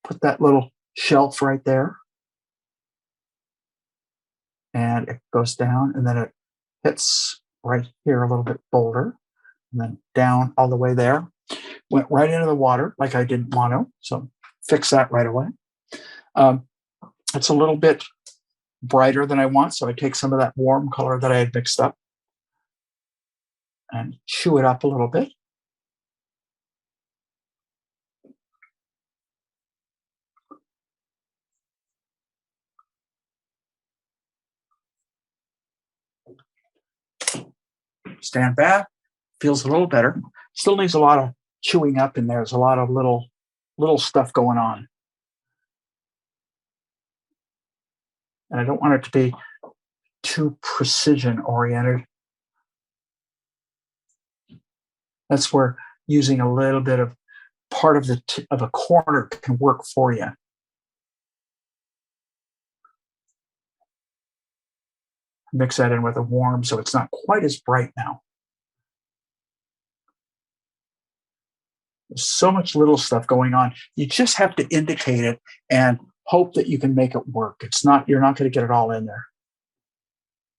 put that little shelf right there. And it goes down, and then it hits right here a little bit bolder, and then down all the way there. Went right into the water like I didn't want to, so fix that right away. It's a little bit brighter than I want, so I take some of that warm color that I had mixed up and chew it up a little bit. Stand back, feels a little better. Still needs a lot of chewing up in there. There's a lot of little stuff going on. And I don't want it to be too precision oriented. That's where using a little bit of part of of a corner can work for you. Mix that in with a warm so it's not quite as bright now. There's so much little stuff going on. You just have to indicate it and hope that you can make it work. You're not going to get it all in there.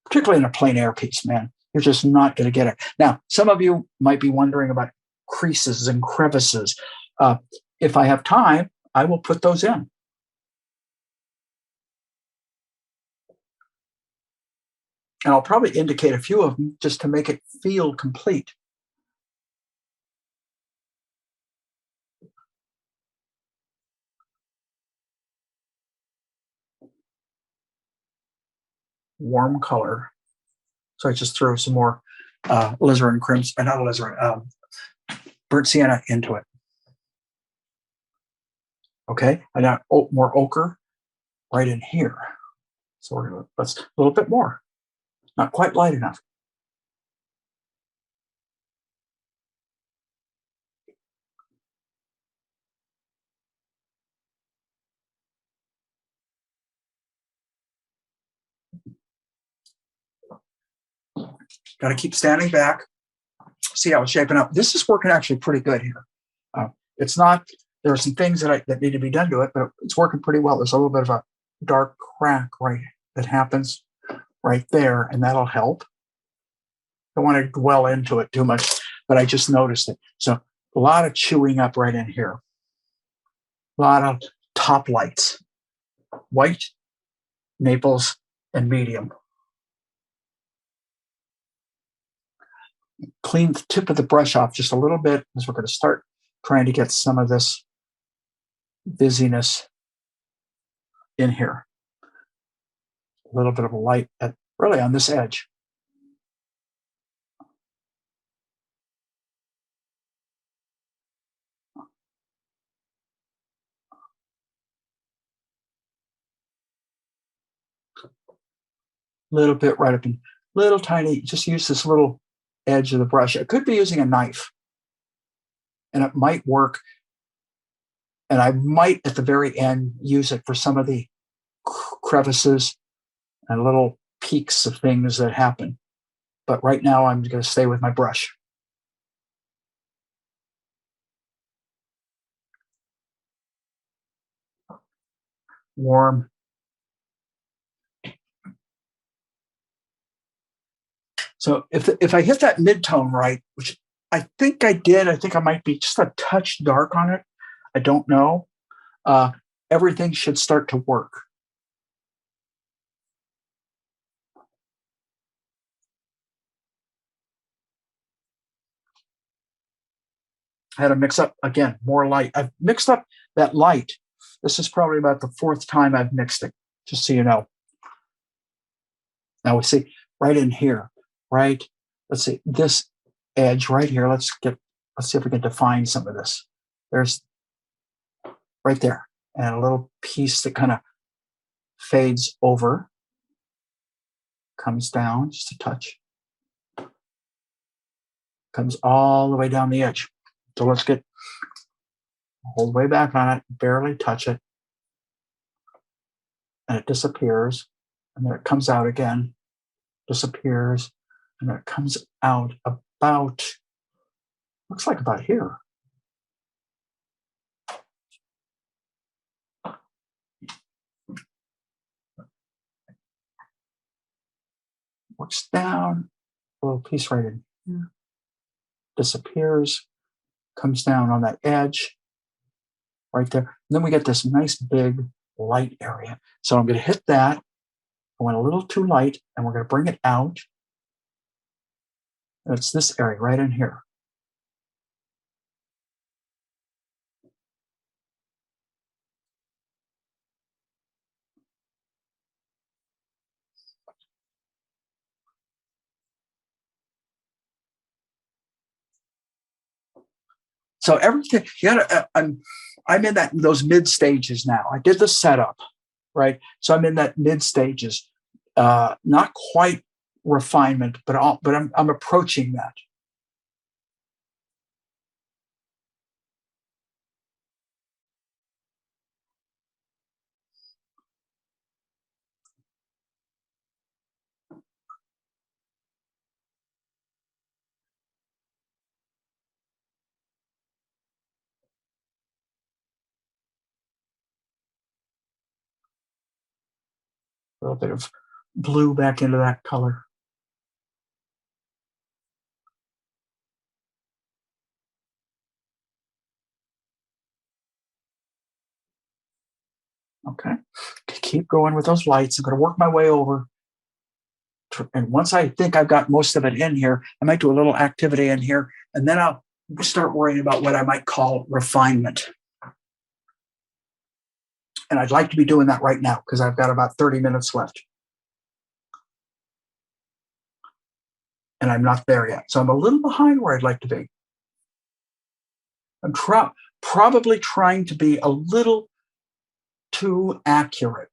Particularly in a plein air piece, man. You're just not going to get it. Now, some of you might be wondering about creases and crevices. If I have time, I will put those in. And I'll probably indicate a few of them just to make it feel complete. Warm color. So I just throw some more alizarin crimson, not alizarin, burnt sienna into it. Okay, I got more ochre right in here. So let's a little bit more. Not quite light enough. Got to keep standing back. See how it's shaping up. This is working actually pretty good here. It's not, there are some things that need to be done to it, but it's working pretty well. There's a little bit of a dark crack right that happens right there, and that'll help. Don't want to dwell into it too much, but I just noticed it. So a lot of chewing up right in here. A lot of top lights. White, maples, and medium. Clean the tip of the brush off just a little bit as we're going to start trying to get some of this busyness in here. A little bit of a light really on this edge. Little bit right up in, little tiny, just use this little edge of the brush. I could be using a knife, and it might work. And I might, at the very end, use it for some of the crevices and little peaks of things that happen. But right now, I'm going to stay with my brush. Warm. So if I hit that mid-tone right, which I think I did, I think I might be just a touch dark on it. I don't know. Everything should start to work. I had to mix up, again, more light. I've mixed up that light. This is probably about the 4th time I've mixed it, just so you know. Now we see right in here, right? Let's see, this edge right here. Let's see if we can define some of this. There's right there, and a little piece that kind of fades over, comes down just a touch, comes all the way down the edge. So let's get all the way back on it, barely touch it, and it disappears, and then it comes out again, disappears, and then it comes out about, looks like about here. Works down, a little piece right in here, disappears, comes down on that edge right there. And then we get this nice big light area. So I'm going to hit that. I went a little too light, and we're going to bring it out. And it's this area right in here. So everything, you gotta, I'm in those mid stages now. I did the setup, right? So I'm in that mid stages, not quite refinement, but I'm approaching that. A little bit of blue back into that color. Okay, keep going with those lights. I'm going to work my way over. And once I think I've got most of it in here, I might do a little activity in here, and then I'll start worrying about what I might call refinement. And I'd like to be doing that right now because I've got about 30 minutes left. And I'm not there yet. So I'm a little behind where I'd like to be. I'm probably trying to be a little too accurate.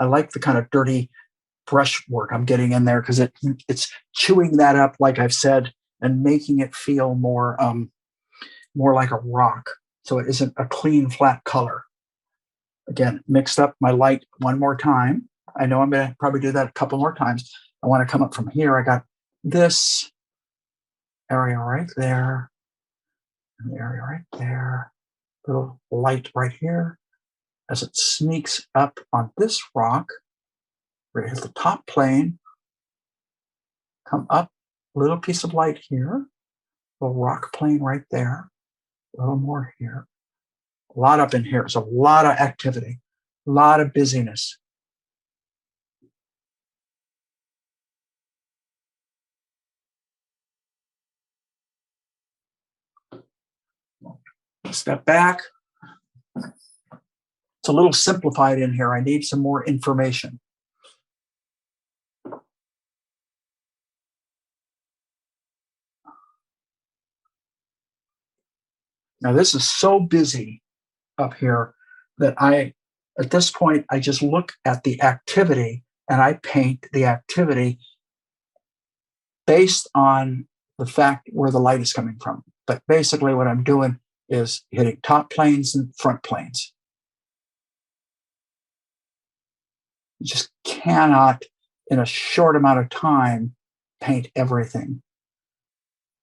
I like the kind of dirty brush work I'm getting in there because it's chewing that up, like I've said, and making it feel more like a rock. So it isn't a clean, flat color. Again, mixed up my light one more time. I know I'm going to probably do that a couple more times. I want to come up from here. I got this area right there, and the area right there, little light right here. As it sneaks up on this rock, right at the top plane, come up, little piece of light here, little rock plane right there, a little more here. A lot up in here. There's a lot of activity, a lot of busyness. Step back. It's a little simplified in here. I need some more information. Now, this is so busy up here that at this point, I just look at the activity and I paint the activity based on the fact where the light is coming from. But basically, what I'm doing is hitting top planes and front planes. You just cannot, in a short amount of time, paint everything.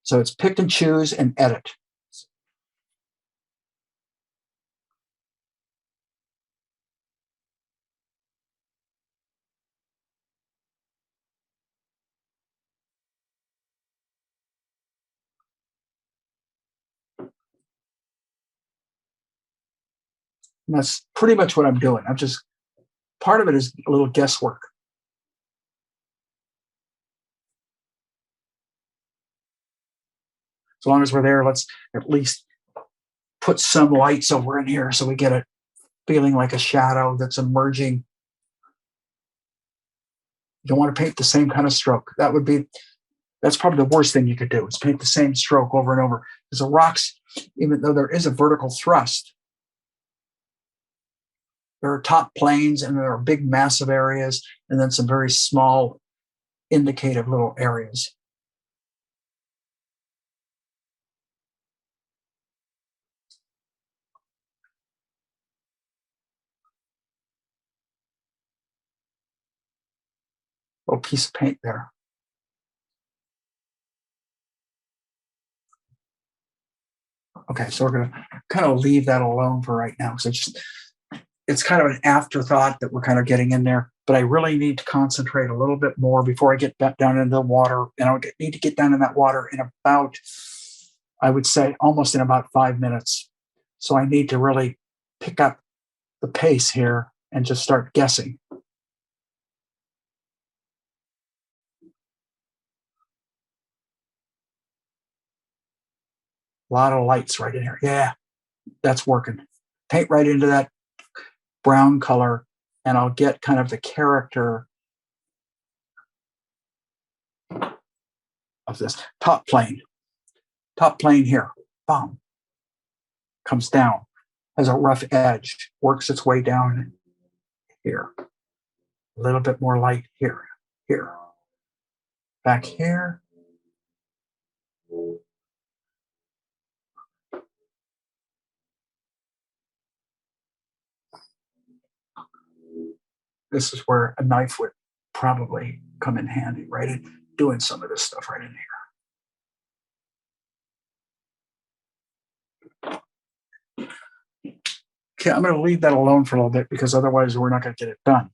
So it's pick and choose and edit. And that's pretty much what I'm doing. I'm just, part of it is a little guesswork. As long as we're there, let's at least put some lights over in here so we get it feeling like a shadow that's emerging. You don't want to paint the same kind of stroke. That's probably the worst thing you could do is paint the same stroke over and over. Because the rocks, even though there is a vertical thrust, there are top planes and there are big massive areas and then some very small indicative little areas. Little piece of paint there. Okay, so we're going to kind of leave that alone for right now. So it's kind of an afterthought that we're kind of getting in there, but I really need to concentrate a little bit more before I get back down into the water. And I need to get down in that water in about, I would say, almost in about 5 minutes. So I need to really pick up the pace here and just start guessing. A lot of lights right in here. Yeah, that's working. Paint right into that brown color, and I'll get kind of the character of this top plane. Top plane here, boom, comes down, has a rough edge, works its way down here. A little bit more light here, here. Back here. This is where a knife would probably come in handy, right? In doing some of this stuff right in here. Okay, I'm going to leave that alone for a little bit because otherwise we're not going to get it done.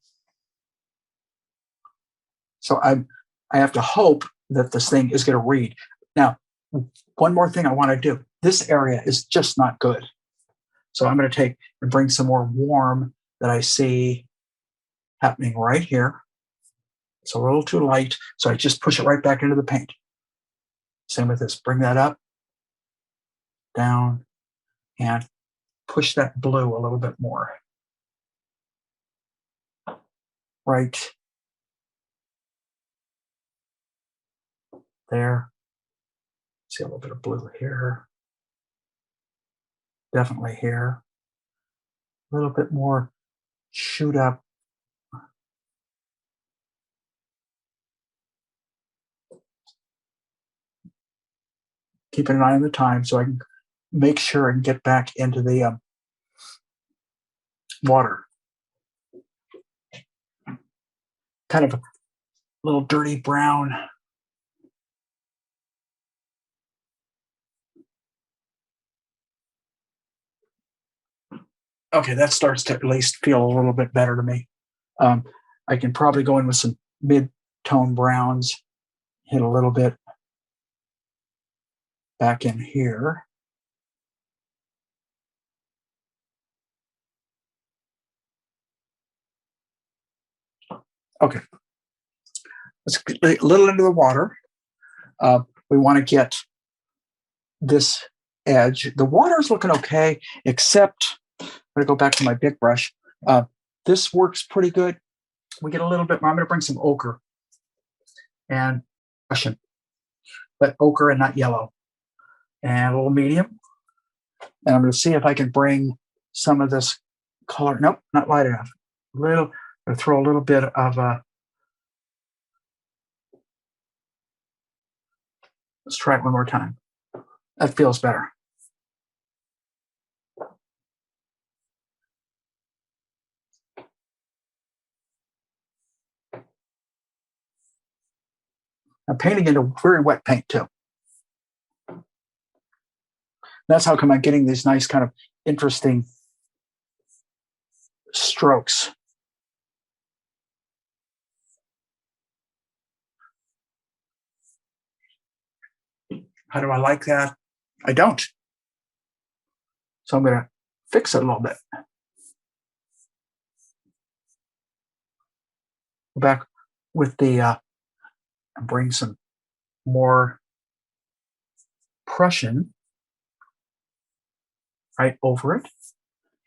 So I have to hope that this thing is going to read. Now, one more thing I want to do. This area is just not good. So I'm going to take and bring some more warm that I see happening right here. It's a little too light, so I just push it right back into the paint. Same with this. Bring that up, down, and push that blue a little bit more. Right there. See a little bit of blue here. Definitely here. A little bit more shoot up. keeping an eye on the time so I can make sure and get back into the water. Kind of a little dirty brown. Okay, that starts to at least feel a little bit better to me. Um, I can probably go in with some mid-tone browns, hit a little bit back in here. Okay, let's get a little into the water. We want to get this edge. The water's looking okay, except I'm going to go back to my big brush. This works pretty good. We get a little bit more. I'm going to bring some ochre and Russian, but ochre and not yellow, and a little medium. And I'm going to see if I can bring some of this color. Nope, not light enough. Little, I'm going to throw a little bit of let's try it one more time. That feels better. I'm painting into very wet paint too. That's how come I'm getting these nice kind of interesting strokes. How do I like that? I don't. So I'm going to fix it a little bit. Go back with the, and bring some more Prussian right over it.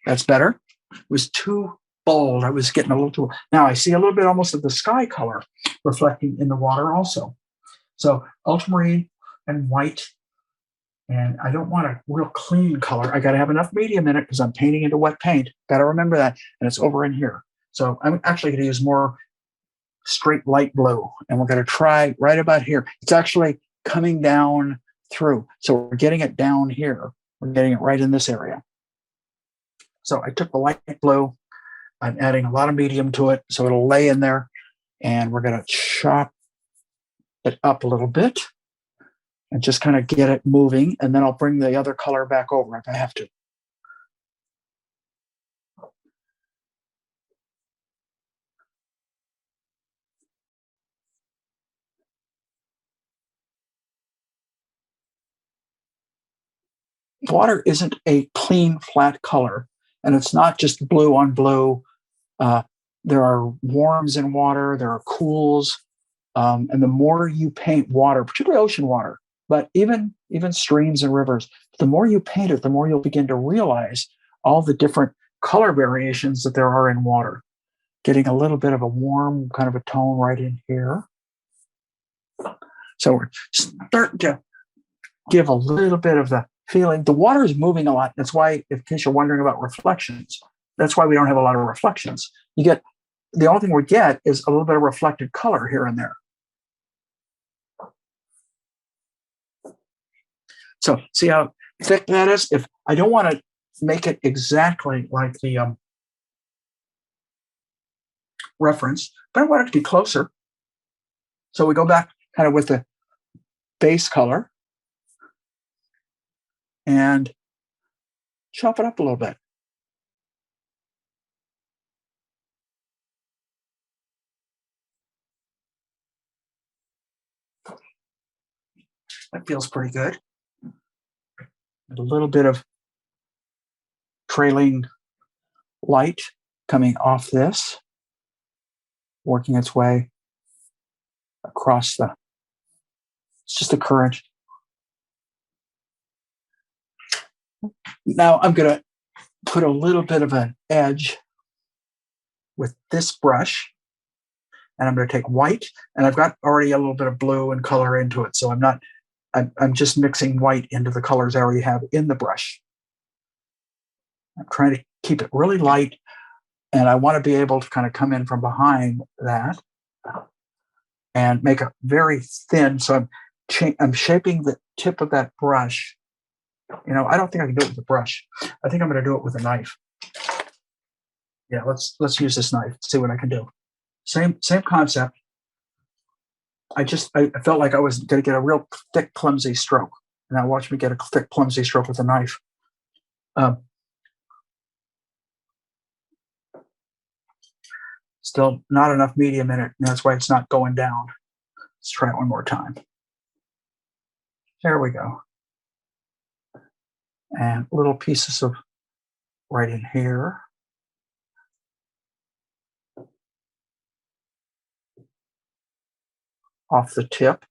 That's better. It was too bold. I was getting a little too. Now I see a little bit almost of the sky color reflecting in the water also. So ultramarine and white. And I don't want a real clean color. I got to have enough medium in it because I'm painting into wet paint. Got to remember that. And it's over in here. So I'm actually going to use more straight light blue. And we're going to try right about here. It's actually coming down through. So we're getting it down here. We're getting it right in this area. So I took the light blue. I'm adding a lot of medium to it. So it'll lay in there. And we're going to chop it up a little bit and just kind of get it moving. And then I'll bring the other color back over if I have to. Water isn't a clean, flat color, and it's not just blue on blue. There are warms in water, there are cools, and the more you paint water, particularly ocean water, but even streams and rivers, the more you paint it, the more you'll begin to realize all the different color variations that there are in water. Getting a little bit of a warm kind of a tone right in here. So we're starting to give a little bit of the feeling. The water is moving a lot. That's why, in case you're wondering about reflections, that's why we don't have a lot of reflections. You get, the only thing we get is a little bit of reflected color here and there. So see how thick that is? If I don't want to make it exactly like the reference, but I want it to be closer. So we go back kind of with the base color and chop it up a little bit. That feels pretty good. A little bit of trailing light coming off this, working its way across the, it's just a current. Now I'm going to put a little bit of an edge with this brush, and I'm going to take white, and I've got already a little bit of blue and color into it. So I'm just mixing white into the colors I already have in the brush. I'm trying to keep it really light, and I want to be able to kind of come in from behind that and make it very thin. So I'm shaping the tip of that brush. I don't think I can do it with a brush. I think I'm going to do it with a knife. Yeah, let's use this knife. See what I can do. Same concept. I felt like I was going to get a real thick, clumsy stroke. And now watch me get a thick, clumsy stroke with a knife. Still not enough medium in it, and that's why it's not going down. Let's try it one more time. There we go. And little pieces of right in here. Off the tip.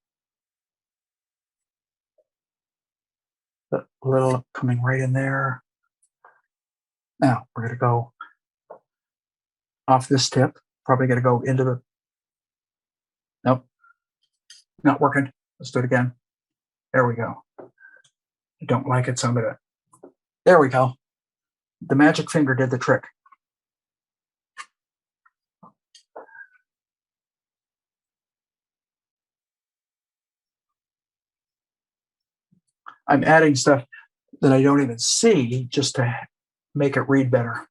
The little coming right in there. Now we're going to go off this tip. Probably going to go into the. Nope. Not working. Let's do it again. There we go. I don't like it, so I'm going to. There we go. The magic finger did the trick. I'm adding stuff that I don't even see just to make it read better.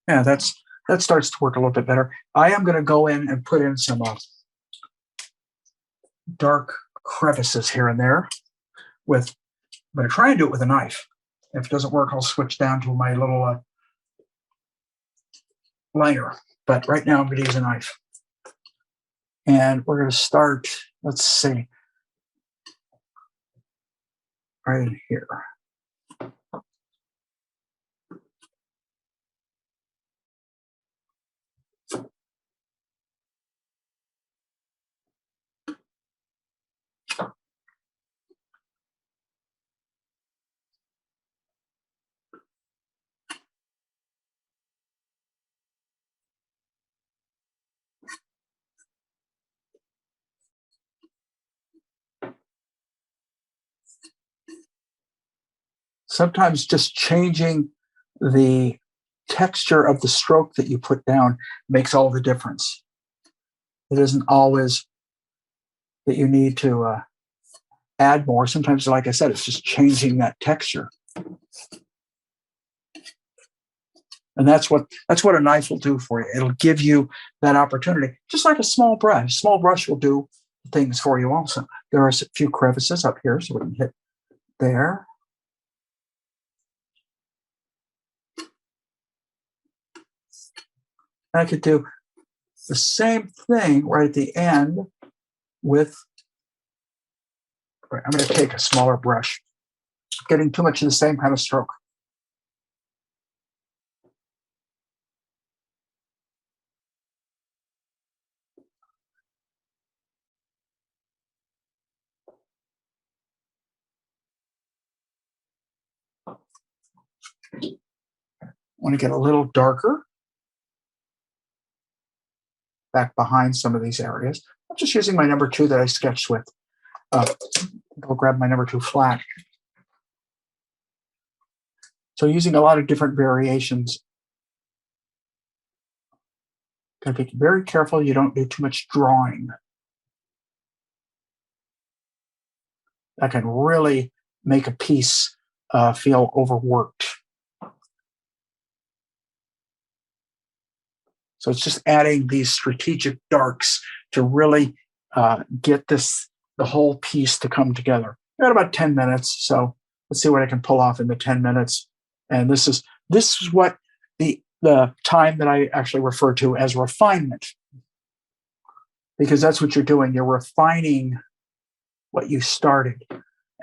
Yeah, that starts to work a little bit better. I am going to go in and put in some dark crevices here and there. I'm going to try and do it with a knife. If it doesn't work, I'll switch down to my little liner. But right now, I'm going to use a knife. And we're going to start, let's see, right in here. Sometimes just changing the texture of the stroke that you put down makes all the difference. It isn't always that you need to add more. Sometimes, like I said, it's just changing that texture. And that's what a knife will do for you. It'll give you that opportunity, just like a small brush. Small brush will do things for you also. There are a few crevices up here, so we can hit there. I could do the same thing right at the end with, I'm going to take a smaller brush, getting too much of the same kind of stroke. I want to get a little darker back behind some of these areas. I'm just using my number 2 that I sketched with. I'll grab my number 2 flat. So using a lot of different variations. Got to be very careful you don't do too much drawing. That can really make a piece feel overworked. So it's just adding these strategic darks to really get the whole piece to come together. I got about 10 minutes, so let's see what I can pull off in the 10 minutes. And this is what the time that I actually refer to as refinement, because that's what you're doing. You're refining what you started,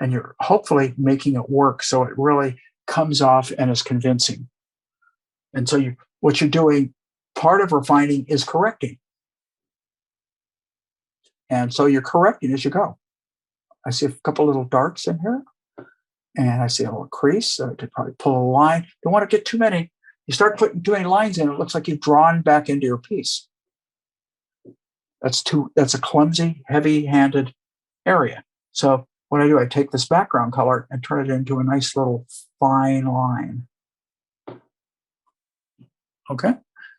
and you're hopefully making it work so it really comes off and is convincing. And so what you're doing, part of refining is correcting. And so you're correcting as you go. I see a couple little darks in here, and I see a little crease. So to probably pull a line. Don't want to get too many. You start doing lines in, it looks like you've drawn back into your piece. That's a clumsy, heavy-handed area. So what I do, I take this background color and turn it into a nice little fine line. Okay,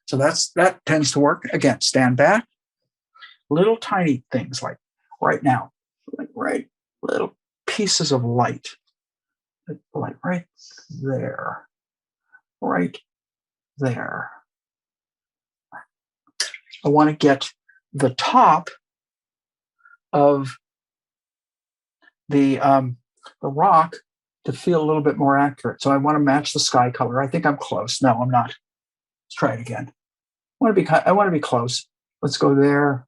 so that tends to work. Again, stand back. Little tiny things like right now, like little pieces of light, like right there, right there. I want to get the top of the rock to feel a little bit more accurate. So I want to match the sky color. I think I'm close. No, I'm not. Let's try it again. I want to be close. Let's go there,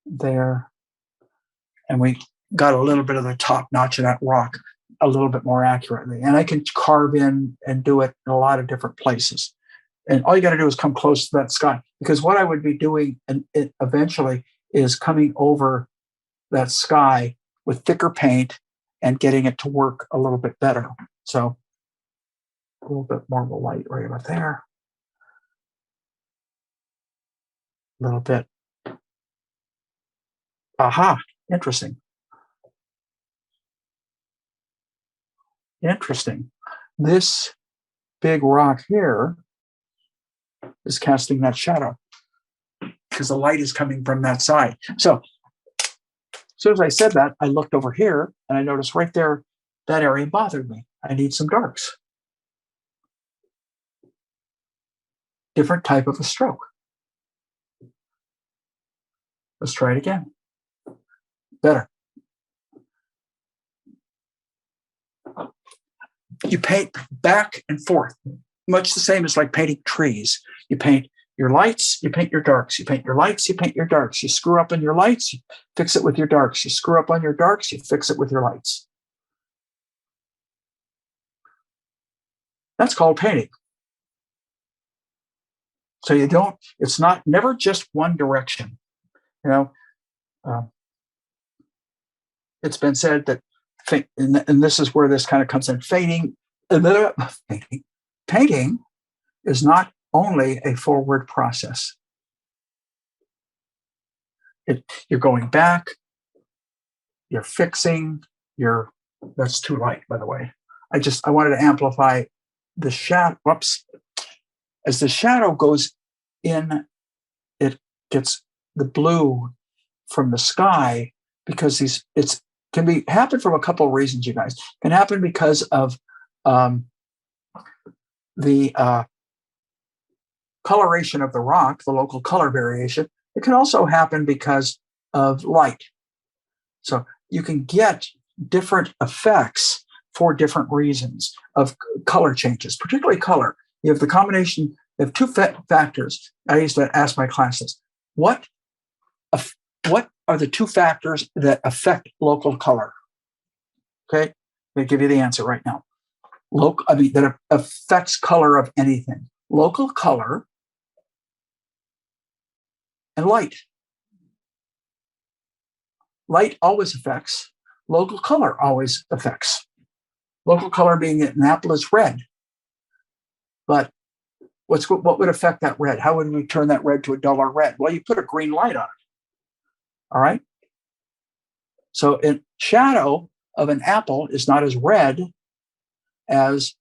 there, and we got a little bit of the top notch of that rock a little bit more accurately. And I can carve in and do it in a lot of different places. And all you got to do is come close to that sky, because what I would be doing eventually is coming over that sky with thicker paint and getting it to work a little bit better. So a little bit more of a light right about there. A little bit. Aha, interesting. Interesting. This big rock here is casting that shadow because the light is coming from that side. So as soon as I said that, I looked over here and I noticed right there, that area bothered me. I need some darks. Different type of a stroke. Let's try it again. Better. You paint back and forth, much the same as like painting trees. You paint your lights, you paint your darks. You paint your lights, you paint your darks. You screw up on your lights, you fix it with your darks. You screw up on your darks, you fix it with your lights. That's called painting. So it's never just one direction. It's been said that, and this is where this kind of comes in, painting is not only a forward process. You're going back, you're fixing, that's too light, by the way. I wanted to amplify the shadow. Whoops. As the shadow goes in, it gets the blue from the sky, because it can happen from a couple of reasons, you guys. It can happen because of the coloration of the rock, the local color variation. It can also happen because of light. So you can get different effects for different reasons of color changes, particularly color. You have the combination, you have two factors. I used to ask my classes, what are the two factors that affect local color? Okay, I'm going to give you the answer right now. That affects color of anything. Local color and light. Light always affects. Local color always affects. Local color being that an apple is red. But what would affect that red? How would we turn that red to a duller red? Well, you put a green light on it. All right. So a shadow of an apple is not as red as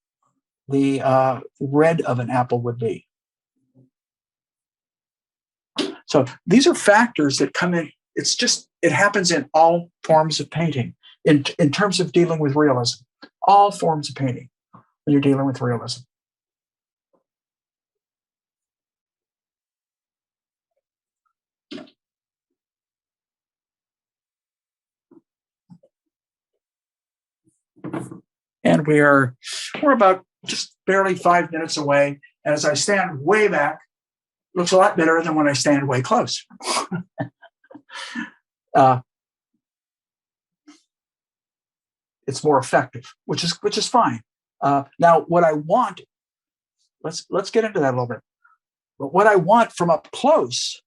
the red of an apple would be. So these are factors that come in. It happens in all forms of painting in terms of dealing with realism. All forms of painting when you're dealing with realism. And we're about just barely 5 minutes away. And as I stand way back, it looks a lot better than when I stand way close. It's more effective, which is fine. Now, what I want, let's get into that a little bit. But what I want from up close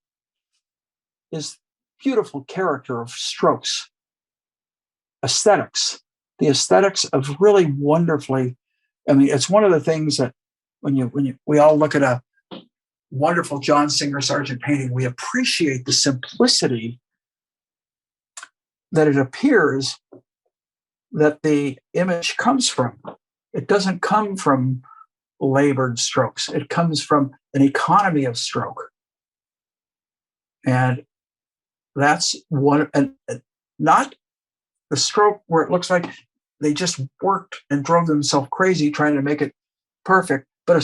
is beautiful character of strokes, aesthetics, the aesthetics of really wonderfully I mean, it's one of the things that we all look at a wonderful John Singer Sargent painting, we appreciate the simplicity that it appears that the image comes from. It doesn't come from labored strokes. It comes from an economy of stroke. And that's one, and not the stroke where it looks like they just worked and drove themselves crazy trying to make it perfect, but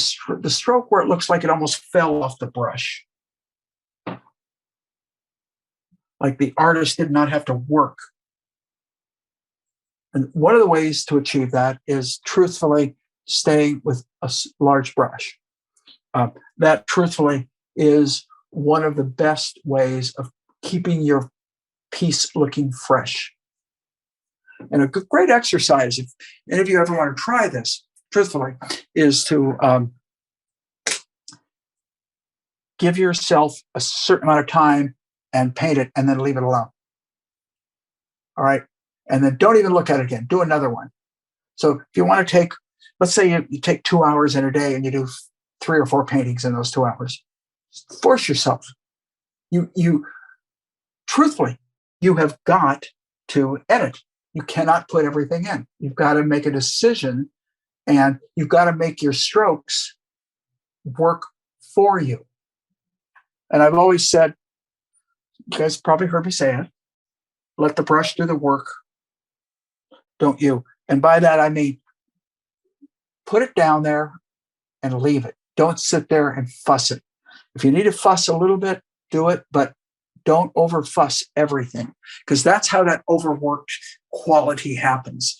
the stroke where it looks like it almost fell off the brush. Like the artist did not have to work. And one of the ways to achieve that is truthfully staying with a large brush. That truthfully is one of the best ways of keeping your piece looking fresh. And a great exercise, if any of you ever want to try this, truthfully, is to give yourself a certain amount of time and paint it and then leave it alone. All right. And then don't even look at it again. Do another one. So if you want to take, let's say you take 2 hours in a day and you do 3 or 4 paintings in those 2 hours. Force yourself. You truthfully, you have got to edit. You cannot put everything in. You've got to make a decision, and you've got to make your strokes work for you. And I've always said, you guys probably heard me say it, let the brush do the work, don't you? And by that, I mean, put it down there and leave it. Don't sit there and fuss it. If you need to fuss a little bit, do it, but don't over fuss everything, because that's how that overworked quality happens,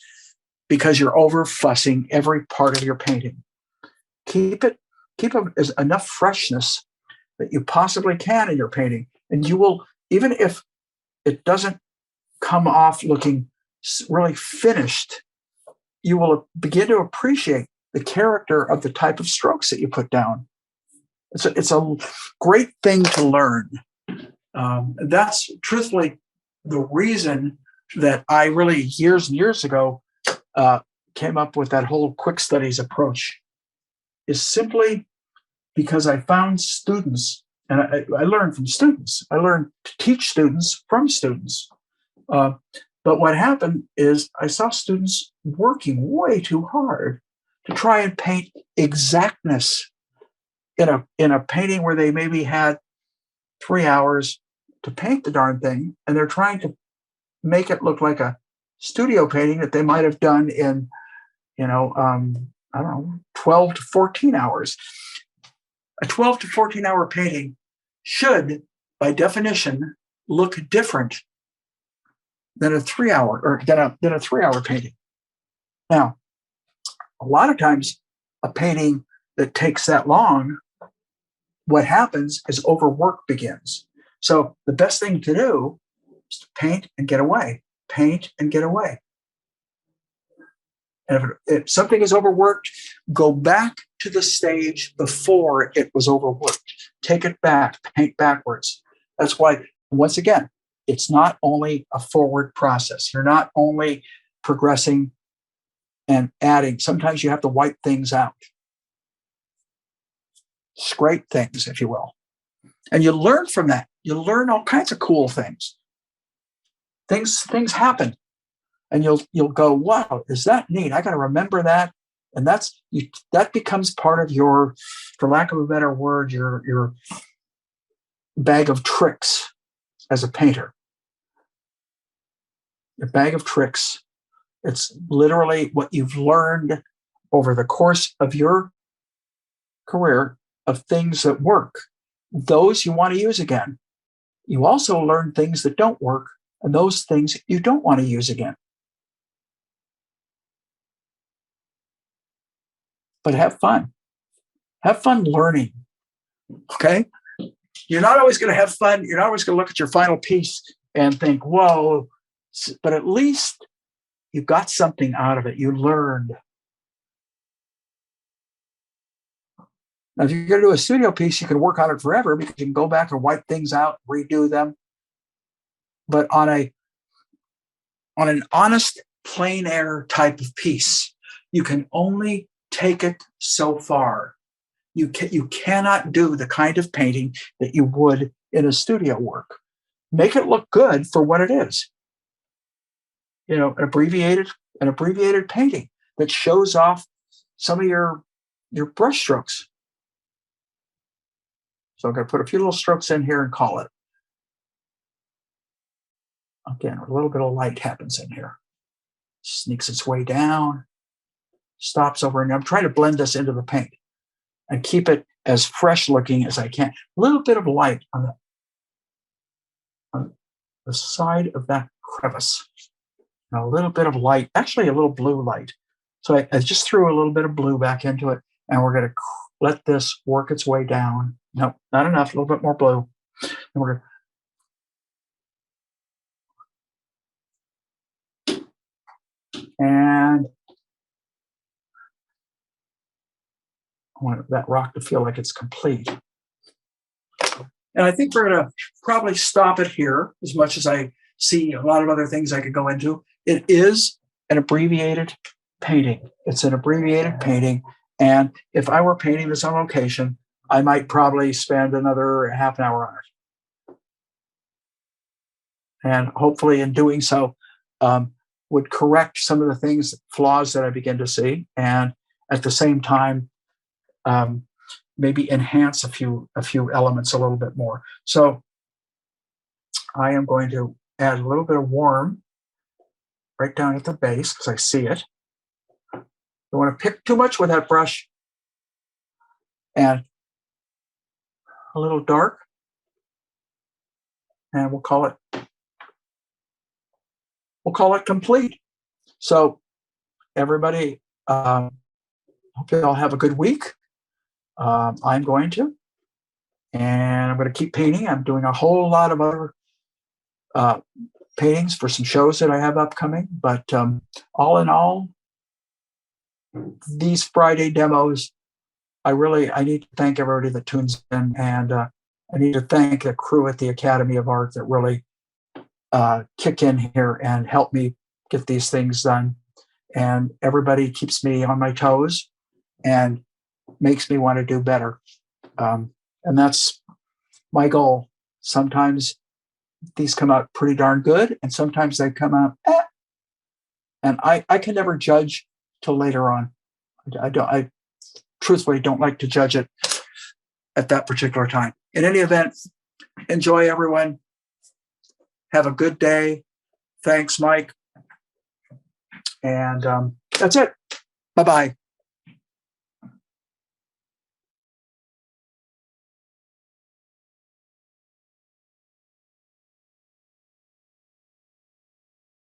because you're over fussing every part of your painting. Keep as enough freshness that you possibly can in your painting, and you will, even if it doesn't come off looking really finished, you will begin to appreciate the character of the type of strokes that you put down. It's a great thing to learn. That's truthfully the reason that I really years and years ago came up with that whole quick studies approach, is simply because I found students, and I learned from students. I learned to teach students from students. But what happened is I saw students working way too hard to try and paint exactness in a painting where they maybe had 3 hours to paint the darn thing, and they're trying to make it look like a studio painting that they might have done in, I don't know, 12 to 14 hours. A 12 to 14 hour painting should, by definition, look different than a 3 hour or than a 3 hour painting. Now, a lot of times a painting that takes that long, what happens is overwork begins. So the best thing to do is to paint and get away, paint and get away. And if something is overworked, go back to the stage before it was overworked. Take it back, paint backwards. That's why, once again, it's not only a forward process. You're not only progressing and adding. Sometimes you have to wipe things out. Scrape things, if you will. And you learn from that. You learn all kinds of cool things. Things happen. And you'll go, wow, is that neat? I got to remember that. And that becomes part of your, for lack of a better word, your bag of tricks as a painter. Your bag of tricks. It's literally what you've learned over the course of your career of things that work. Those you want to use again. You also learn things that don't work, and those things you don't want to use again. But have fun. Have fun learning. Okay? You're not always going to have fun. You're not always going to look at your final piece and think, whoa, but at least you got something out of it. You learned. Now, if you're going to do a studio piece, you can work on it forever because you can go back and wipe things out, redo them. But on an honest, plein air type of piece, you can only take it so far. You cannot do the kind of painting that you would in a studio work. Make it look good for what it is. You know, an abbreviated painting that shows off some of your brush strokes. So I'm going to put a few little strokes in here and call it. Again, a little bit of light happens in here. Sneaks its way down, stops over, and I'm trying to blend this into the paint and keep it as fresh looking as I can. A little bit of light on the side of that crevice. And a little bit of light, actually a little blue light. So I just threw a little bit of blue back into it, and we're going to let this work its way down. Nope, not enough, a little bit more blue. And we're going to, and I want that rock to feel like it's complete. And I think we're going to probably stop it here, as much as I see a lot of other things I could go into. It is an abbreviated painting. It's an abbreviated painting. And if I were painting this on location, I might probably spend another half an hour on it. And hopefully in doing so, would correct some of the things, flaws that I begin to see. And at the same time, maybe enhance a few elements a little bit more. So I am going to add a little bit of warm right down at the base because I see it. Don't want to pick too much with that brush. And a little dark. And we'll call it complete. So everybody, hope you all have a good week. I'm going to. And I'm going to keep painting. I'm doing a whole lot of other paintings for some shows that I have upcoming. But all in all, these Friday demos, I need to thank everybody that tunes in. And I need to thank the crew at the Academy of Art that really kick in here and help me get these things done. And everybody keeps me on my toes and makes me want to do better. And that's my goal. Sometimes these come out pretty darn good, and sometimes they come out, and I can never judge till later on. I truthfully don't like to judge it at that particular time. In any event, enjoy, everyone. Have a good day. Thanks, Mike. And that's it. Bye-bye.